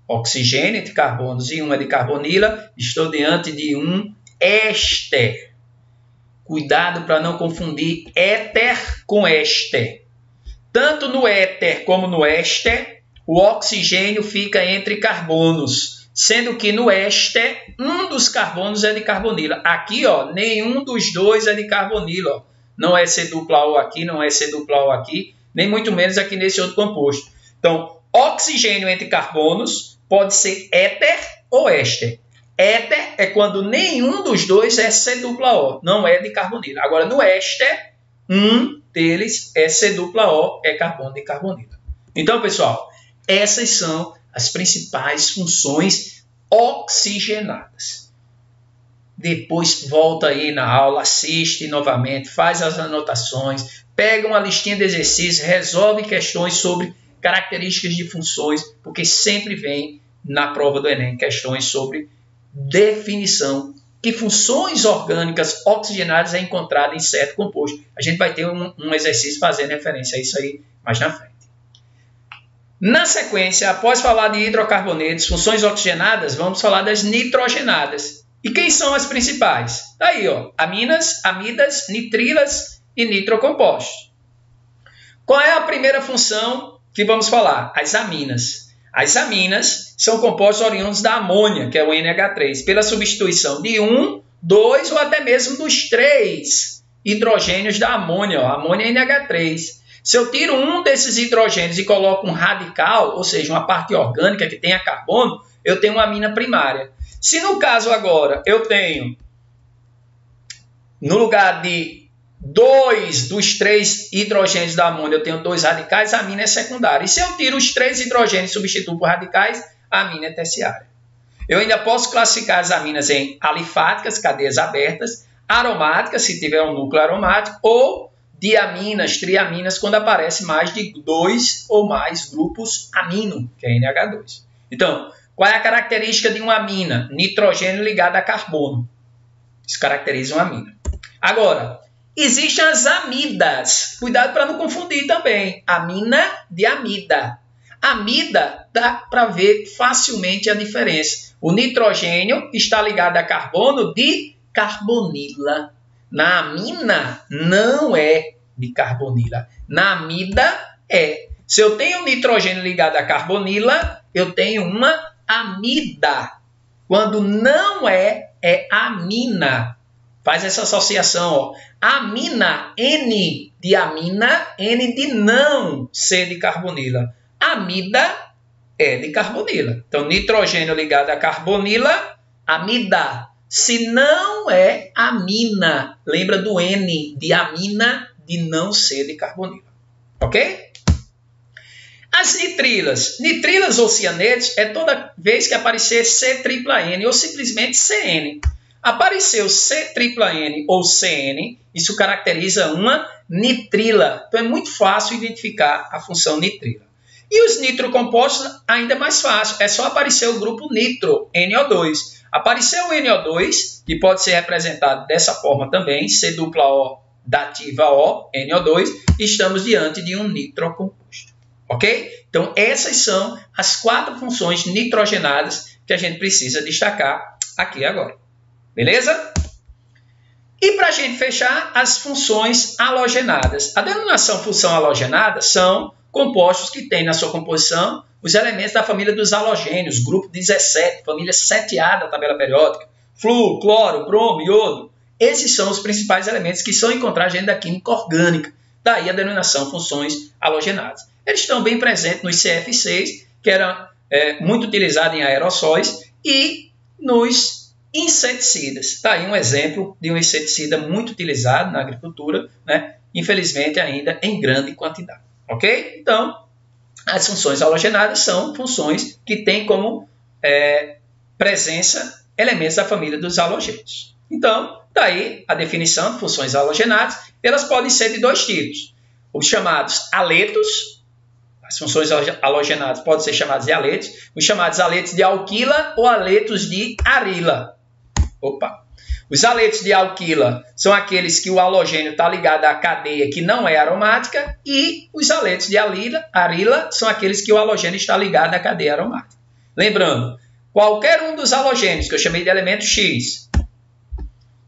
Oxigênio entre carbonos e um é de carbonila, estou diante de um éster. Cuidado para não confundir éter com éster. Tanto no éter como no éster, o oxigênio fica entre carbonos. sendo que no éster, um dos carbonos é de carbonila. Aqui, ó, nenhum dos dois é de carbonila. Ó. Não é C-dupla-O aqui, não é C-dupla-O aqui, nem muito menos aqui nesse outro composto. Então, oxigênio entre carbonos pode ser éter ou éster. Éter é quando nenhum dos dois é C-dupla-O, não é de carbonila. Agora, no éster, um deles é C-dupla-O, é carbono de carbonila. Então, pessoal, essas são as principais funções oxigenadas. Depois volta aí na aula, assiste novamente, faz as anotações, pega uma listinha de exercícios, resolve questões sobre características de funções, porque sempre vem na prova do Enem questões sobre definição que funções orgânicas oxigenadas é encontrada em certo composto. A gente vai ter um exercício fazendo referência a isso aí mais na frente. Na sequência, após falar de hidrocarbonetos, funções oxigenadas, vamos falar das nitrogenadas. E quem são as principais? Tá aí, ó, aminas, amidas, nitrilas e nitrocompostos. Qual é a primeira função que vamos falar? As aminas. As aminas são compostos oriundos da amônia, que é o NH3, pela substituição de 1, 2 ou até mesmo dos 3 hidrogênios da amônia, ó, amônia NH3. Se eu tiro um desses hidrogênios e coloco um radical, ou seja, uma parte orgânica que tenha carbono, eu tenho uma amina primária. Se no caso agora eu tenho, no lugar de 2 dos 3 hidrogênios da amônia, eu tenho 2 radicais, a amina é secundária. E se eu tiro os 3 hidrogênios e substituo por radicais, a amina é terciária. Eu ainda posso classificar as aminas em alifáticas, cadeias abertas, aromáticas, se tiver um núcleo aromático, ou diaminas, triaminas, quando aparece mais de 2 ou mais grupos amino, que é NH2. Então, qual é a característica de uma amina? Nitrogênio ligado a carbono. Isso caracteriza uma amina. Agora, existem as amidas. Cuidado para não confundir também. Amina de amida. Amida dá para ver facilmente a diferença. O nitrogênio está ligado a carbono de carbonila. Na amina não é de carbonila. Na amida é. Se eu tenho nitrogênio ligado a carbonila, eu tenho uma amida. Quando não é, é amina. Faz essa associação. Ó. Amina, N de amina, N de não, C de carbonila. Amida é de carbonila. Então, nitrogênio ligado a carbonila, amida. Se não é amina, lembra do N de amina, de não ser de carbonila. Ok? As nitrilas. Nitrilas ou cianetos é toda vez que aparecer C-tripla-N ou simplesmente CN. Apareceu C-tripla-N ou CN, isso caracteriza uma nitrila. Então é muito fácil identificar a função nitrila. E os nitrocompostos ainda é mais fácil. É só aparecer o grupo nitro, NO2. Apareceu o NO2, que pode ser representado dessa forma também, C-dupla-O dativa O, NO2, e estamos diante de um nitrocomposto. Ok? Então, essas são as 4 funções nitrogenadas que a gente precisa destacar aqui agora. Beleza? E para a gente fechar, as funções halogenadas. A denominação função halogenada são compostos que têm na sua composição os elementos da família dos halogênios, grupo 17, família 7A da tabela periódica, flúor, cloro, bromo, iodo. Esses são os principais elementos que são encontrados dentro da química orgânica. Daí a denominação funções halogenadas. Eles estão bem presentes nos CF6, que era muito utilizado em aerossóis, e nos inseticidas. Daí um exemplo de um inseticida muito utilizado na agricultura, né? Infelizmente ainda em grande quantidade. Ok? Então, as funções halogenadas são funções que têm como presença elementos da família dos halogênios. Então, daí a definição de funções halogenadas, elas podem ser de 2 tipos. Os chamados aletos, as funções halogenadas podem ser chamadas de aletos, os chamados aletos de alquila ou aletos de arila. Os aletos de alquila são aqueles que o halogênio está ligado à cadeia que não é aromática, e os aletos de arila são aqueles que o halogênio está ligado à cadeia aromática. Lembrando, qualquer um dos halogênios que eu chamei de elemento X,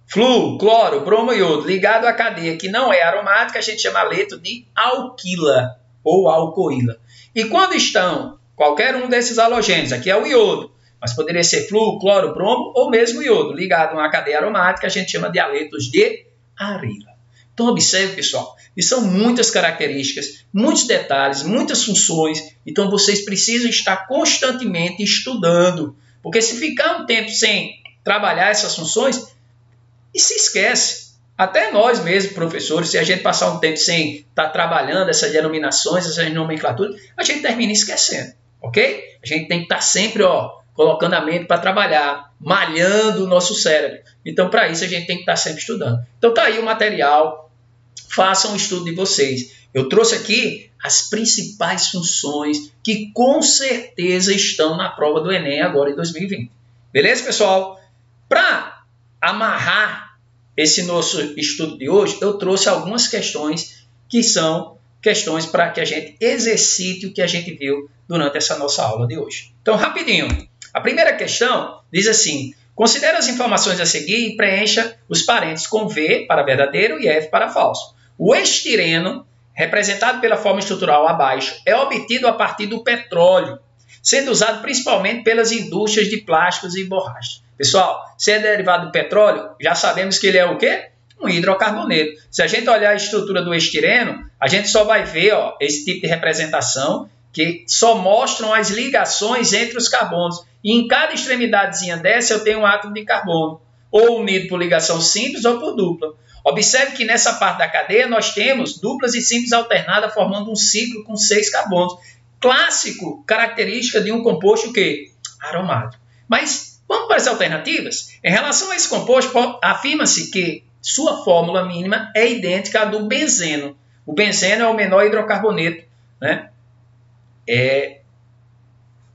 flúor, cloro, bromo e iodo, ligado à cadeia que não é aromática, a gente chama aleto de alquila ou alcoíla. E quando estão qualquer um desses halogênios, aqui é o iodo, mas poderia ser flúor, cloro, bromo ou mesmo iodo, ligado a uma cadeia aromática, a gente chama de haletos de arila. Então, observe, pessoal, e são muitas características, muitos detalhes, muitas funções, então vocês precisam estar constantemente estudando, porque se ficar um tempo sem trabalhar essas funções, e se esquece. Até nós mesmos, professores, se a gente passar um tempo sem estar trabalhando essas denominações, essas nomenclaturas, a gente termina esquecendo, ok? A gente tem que estar sempre colocando a mente para trabalhar, malhando o nosso cérebro. Então, para isso, a gente tem que estar sempre estudando. Então, está aí o material, façam o estudo de vocês. Eu trouxe aqui as principais funções que com certeza estão na prova do Enem agora em 2020. Beleza, pessoal? Para amarrar esse nosso estudo de hoje, eu trouxe algumas questões que são questões para que a gente exercite o que a gente viu durante essa nossa aula de hoje. Então, rapidinho. A primeira questão diz assim: considere as informações a seguir e preencha os parênteses com V para verdadeiro e F para falso. O estireno, representado pela forma estrutural abaixo, é obtido a partir do petróleo, sendo usado principalmente pelas indústrias de plásticos e borrachas. Pessoal, se é derivado do petróleo, já sabemos que ele é o quê? Um hidrocarboneto. Se a gente olhar a estrutura do estireno, a gente só vai ver esse tipo de representação que só mostram as ligações entre os carbonos. E em cada extremidadezinha dessa eu tenho um átomo de carbono, ou unido por ligação simples ou por dupla. Observe que nessa parte da cadeia nós temos duplas e simples alternadas formando um ciclo com 6 carbonos. Clássico, característica de um composto que? Aromático. Mas vamos para as alternativas? Em relação a esse composto, afirma-se que sua fórmula mínima é idêntica à do benzeno. O benzeno é o menor hidrocarboneto, né? É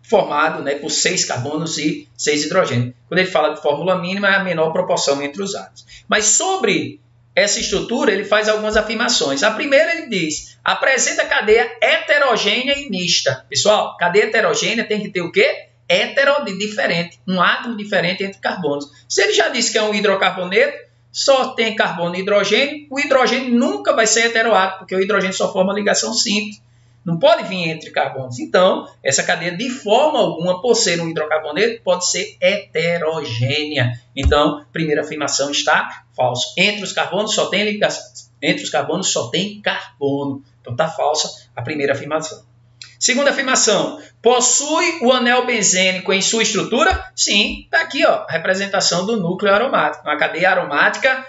formado, né, por 6 carbonos e 6 hidrogênios. Quando ele fala de fórmula mínima, é a menor proporção entre os átomos. Mas sobre essa estrutura, ele faz algumas afirmações. A primeira, ele diz: apresenta cadeia heterogênea e mista. Pessoal, cadeia heterogênea tem que ter o quê? Hétero de diferente, um átomo diferente entre carbonos. Se ele já disse que é um hidrocarboneto, só tem carbono e hidrogênio, o hidrogênio nunca vai ser heteroátomo, porque o hidrogênio só forma ligação simples. Não pode vir entre carbonos. Então, essa cadeia, de forma alguma, por ser um hidrocarboneto, pode ser heterogênea. Então, primeira afirmação está falso. Entre os carbonos só tem ligação. Entre os carbonos só tem carbono. Então, está falsa a primeira afirmação. Segunda afirmação, possui o anel benzênico em sua estrutura? Sim, está aqui, a representação do núcleo aromático, uma cadeia aromática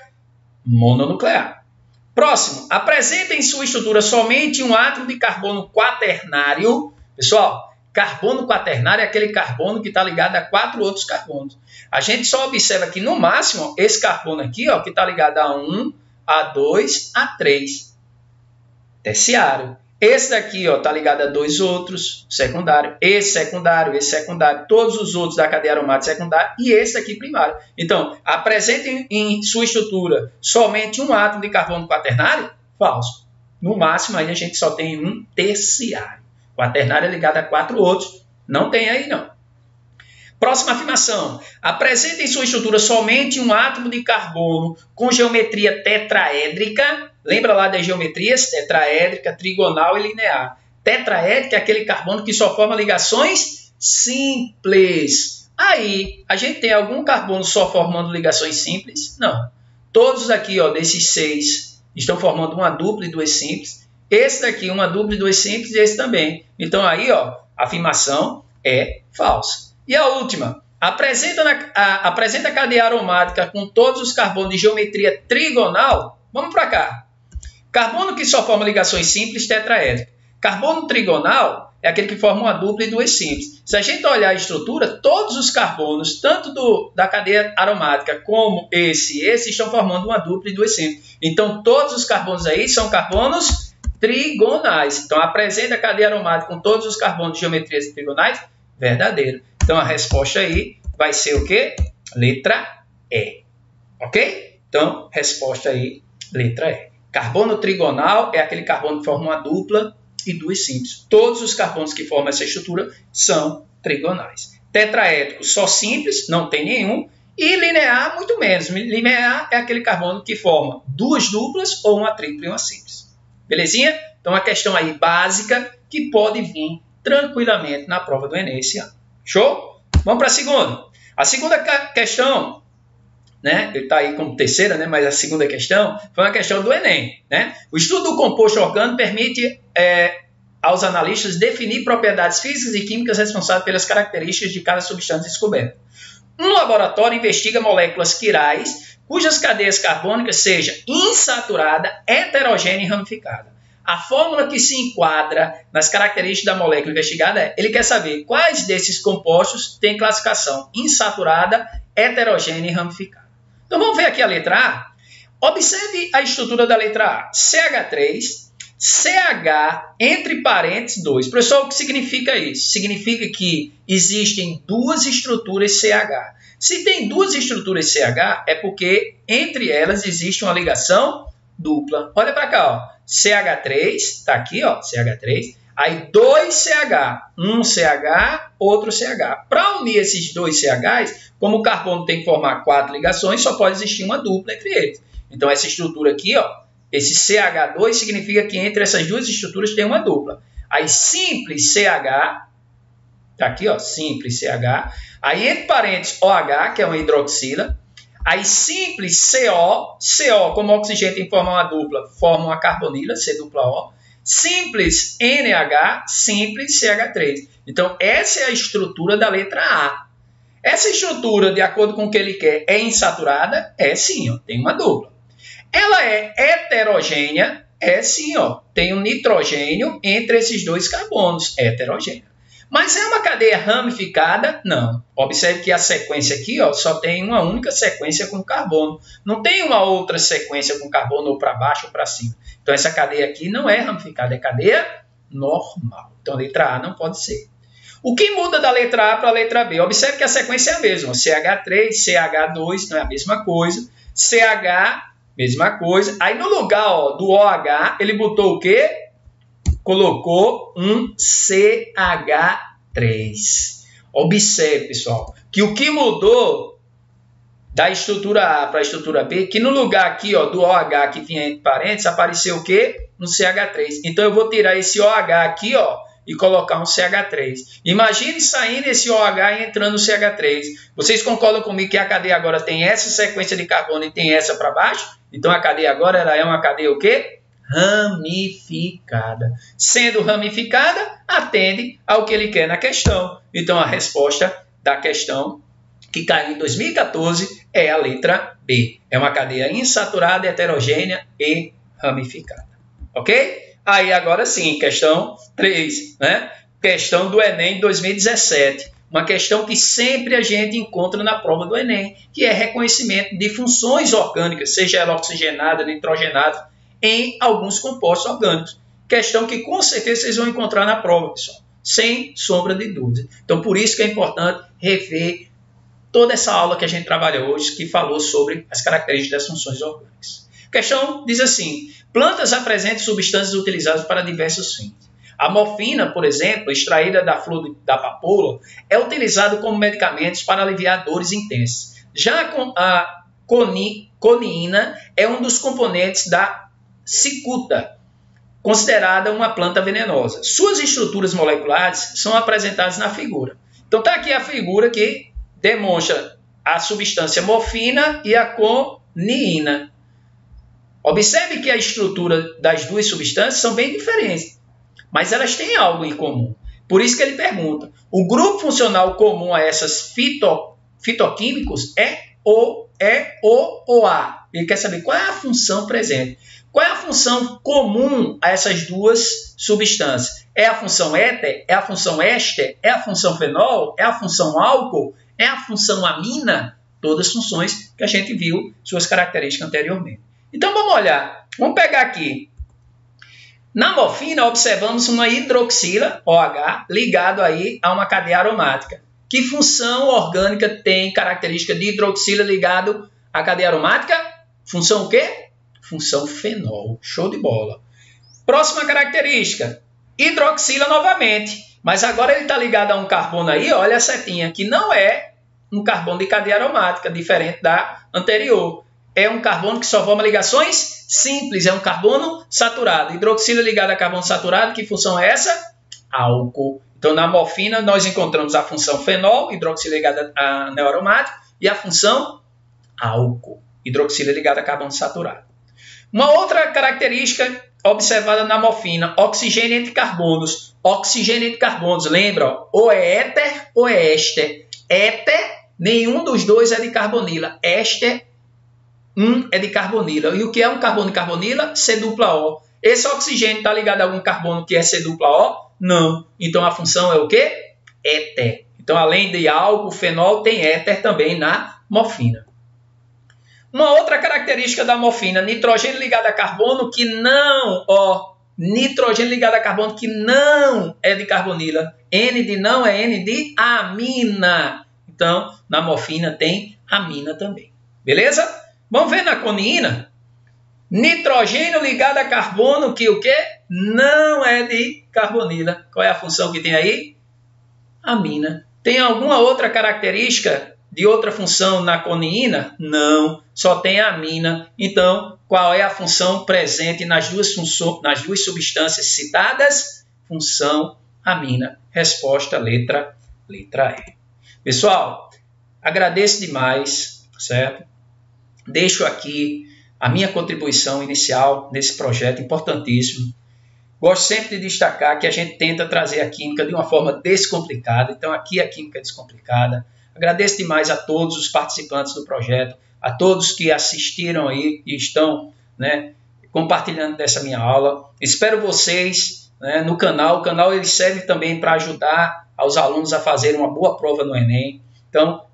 mononuclear. Próximo, apresenta em sua estrutura somente um átomo de carbono quaternário. Pessoal, carbono quaternário é aquele carbono que está ligado a 4 outros carbonos. A gente só observa que, no máximo, esse carbono aqui, que está ligado a 1, a 2, a 3. Terciário. Esse daqui está ligado a 2 outros, secundário, esse secundário, todos os outros da cadeia aromática secundária e esse aqui primário. Então, apresenta em sua estrutura somente um átomo de carbono quaternário? Falso. No máximo, aí a gente só tem um terciário. Quaternário é ligado a 4 outros, não tem aí não. Próxima afirmação. Apresenta em sua estrutura somente um átomo de carbono com geometria tetraédrica. Lembra lá das geometrias? Tetraédrica, trigonal e linear. Tetraédrica é aquele carbono que só forma ligações simples. Aí, a gente tem algum carbono só formando ligações simples? Não. Todos aqui, desses 6, estão formando uma dupla e 2 simples. Esse daqui, uma dupla e 2 simples, e esse também. Então, aí, a afirmação é falsa. E a última, apresenta a cadeia aromática com todos os carbonos de geometria trigonal. Vamos para cá. Carbono que só forma ligações simples, tetraédrica. Carbono trigonal é aquele que forma uma dupla e 2 simples. Se a gente olhar a estrutura, todos os carbonos, tanto da cadeia aromática como esse estão formando uma dupla e 2 simples. Então, todos os carbonos aí são carbonos trigonais. Então, apresenta a cadeia aromática com todos os carbonos de geometrias trigonais, verdadeiro. Então, a resposta aí vai ser o quê? Letra E. Ok? Então, resposta aí, letra E. Carbono trigonal é aquele carbono que forma uma dupla e 2 simples. Todos os carbonos que formam essa estrutura são trigonais. Tetraédrico, só simples, não tem nenhum. E linear, muito menos. Linear é aquele carbono que forma 2 duplas ou uma tripla e uma simples. Belezinha? Então, uma questão aí básica que pode vir tranquilamente na prova do Enem esse ano. Show? Vamos para a segunda. A segunda questão, né? Ele está aí como terceira, né? Mas a segunda questão foi uma questão do Enem, né? O estudo do composto orgânico permite aos analistas definir propriedades físicas e químicas responsáveis pelas características de cada substância descoberta. Um laboratório investiga moléculas quirais cujas cadeias carbônicas sejam insaturada, heterogênea e ramificada. A fórmula que se enquadra nas características da molécula investigada ele quer saber quais desses compostos têm classificação insaturada, heterogênea e ramificada. Então vamos ver aqui a letra A. Observe a estrutura da letra A. CH3, CH, entre parênteses, 2. Professor, o que significa isso? Significa que existem duas estruturas CH. Se tem duas estruturas CH, é porque entre elas existe uma ligação dupla. Olha para cá, ó. CH3, está aqui, ó, CH3. Aí 2 CH, um CH, outro CH. Para unir esses dois CHs, como o carbono tem que formar 4 ligações, só pode existir uma dupla entre eles. Então essa estrutura aqui, ó, esse CH2 significa que entre essas duas estruturas tem uma dupla. Aí simples CH, tá aqui, ó, simples CH. Aí entre parênteses OH, que é uma hidroxila. Aí simples CO, CO como oxigênio tem que formar uma dupla, forma uma carbonila, C-O. Simples NH, simples CH3. Então essa é a estrutura da letra A. Essa estrutura, de acordo com o que ele quer, é insaturada? É sim, ó, tem uma dupla. Ela é heterogênea? É sim, ó, tem um nitrogênio entre esses dois carbonos, heterogênea. Mas é uma cadeia ramificada? Não. Observe que a sequência aqui, ó, só tem uma única sequência com carbono. Não tem uma outra sequência com carbono ou para baixo ou para cima. Então essa cadeia aqui não é ramificada, é cadeia normal. Então a letra A não pode ser. O que muda da letra A para a letra B? Observe que a sequência é a mesma. CH3, CH2 não é a mesma coisa. CH, mesma coisa. Aí no lugar, ó, do OH, ele botou o quê? Colocou um CH3. Observe, pessoal, que o que mudou da estrutura A para a estrutura B, que no lugar aqui, ó, do OH que vinha entre parênteses, apareceu o quê? Um CH3. Então eu vou tirar esse OH aqui, ó, e colocar um CH3. Imagine saindo esse OH e entrando no CH3. Vocês concordam comigo que a cadeia agora tem essa sequência de carbono e tem essa para baixo? Então a cadeia agora ela é uma cadeia o quê? Ramificada. Sendo ramificada, atende ao que ele quer na questão. Então a resposta da questão que caiu em 2014 é a letra B. É uma cadeia insaturada, heterogênea e ramificada. Ok? Aí agora sim, questão 3, né? Questão do Enem 2017. Uma questão que sempre a gente encontra na prova do Enem, que é reconhecimento de funções orgânicas, seja ela oxigenada, nitrogenada, em alguns compostos orgânicos. Questão que com certeza vocês vão encontrar na prova, pessoal, sem sombra de dúvida. Então por isso que é importante rever toda essa aula que a gente trabalha hoje, que falou sobre as características das funções orgânicas. A questão diz assim: plantas apresentam substâncias utilizadas para diversos fins. A morfina, por exemplo, extraída da flor da papoula, é utilizada como medicamentos para aliviar dores intensas. Já a coniina é um dos componentes da cicuta, considerada uma planta venenosa. Suas estruturas moleculares são apresentadas na figura. Então está aqui a figura que demonstra a substância morfina e a coniina. Observe que a estrutura das duas substâncias são bem diferentes, mas elas têm algo em comum. Por isso que ele pergunta: o grupo funcional comum a essas fitoquímicos é O, E, O ou A? Ele quer saber qual é a função presente. Qual é a função comum a essas duas substâncias? É a função éter? É a função éster? É a função fenol? É a função álcool? É a função amina? Todas as funções que a gente viu suas características anteriormente. Então vamos olhar. Vamos pegar aqui. Na morfina observamos uma hidroxila, OH, ligado aí a uma cadeia aromática. Que função orgânica tem característica de hidroxila ligado à cadeia aromática? Função o quê? Função fenol. Show de bola. Próxima característica. Hidroxila novamente. Mas agora ele está ligado a um carbono aí, olha a setinha, que não é um carbono de cadeia aromática, diferente da anterior. É um carbono que só forma ligações simples, é um carbono saturado. Hidroxila ligado a carbono saturado, que função é essa? Álcool. Então, na morfina, nós encontramos a função fenol, hidroxila ligada a neoaromático, e a função álcool, hidroxila ligada a carbono saturado. Uma outra característica observada na morfina, oxigênio entre carbonos. Oxigênio entre carbonos, lembra? Ó, ou é éter ou é éster. Éter, nenhum dos dois é de carbonila. Éster, é de carbonila. E o que é um carbono de carbonila? C-O. Esse oxigênio está ligado a algum carbono que é C-O? Não. Então, a função é o quê? Éter. Então, além de álcool, fenol, tem éter também na morfina. Uma outra característica da morfina, nitrogênio ligado a carbono que não, nitrogênio ligado a carbono que não é de carbonila. N de não é N de amina. Então, na morfina tem amina também. Beleza? Vamos ver na coniína. Nitrogênio ligado a carbono que o quê? Não é de carbonila. Qual é a função que tem aí? Amina. Tem alguma outra característica de outra função na coniína? Não, só tem a amina. Então, qual é a função presente nas duas substâncias citadas? Função amina. Resposta letra E. Pessoal, agradeço demais, certo? Deixo aqui a minha contribuição inicial nesse projeto importantíssimo. Gosto sempre de destacar que a gente tenta trazer a química de uma forma descomplicada. Então, aqui a química é descomplicada. Agradeço demais a todos os participantes do projeto, a todos que assistiram aí e estão, né, compartilhando dessa minha aula. Espero vocês, né, no canal. O canal ele serve também para ajudar aos alunos a fazerem uma boa prova no Enem. Então,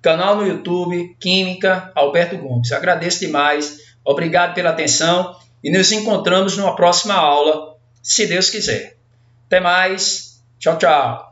canal no YouTube, Química Alberto Gomes. Agradeço demais. Obrigado pela atenção e nos encontramos numa próxima aula, se Deus quiser. Até mais. Tchau, tchau.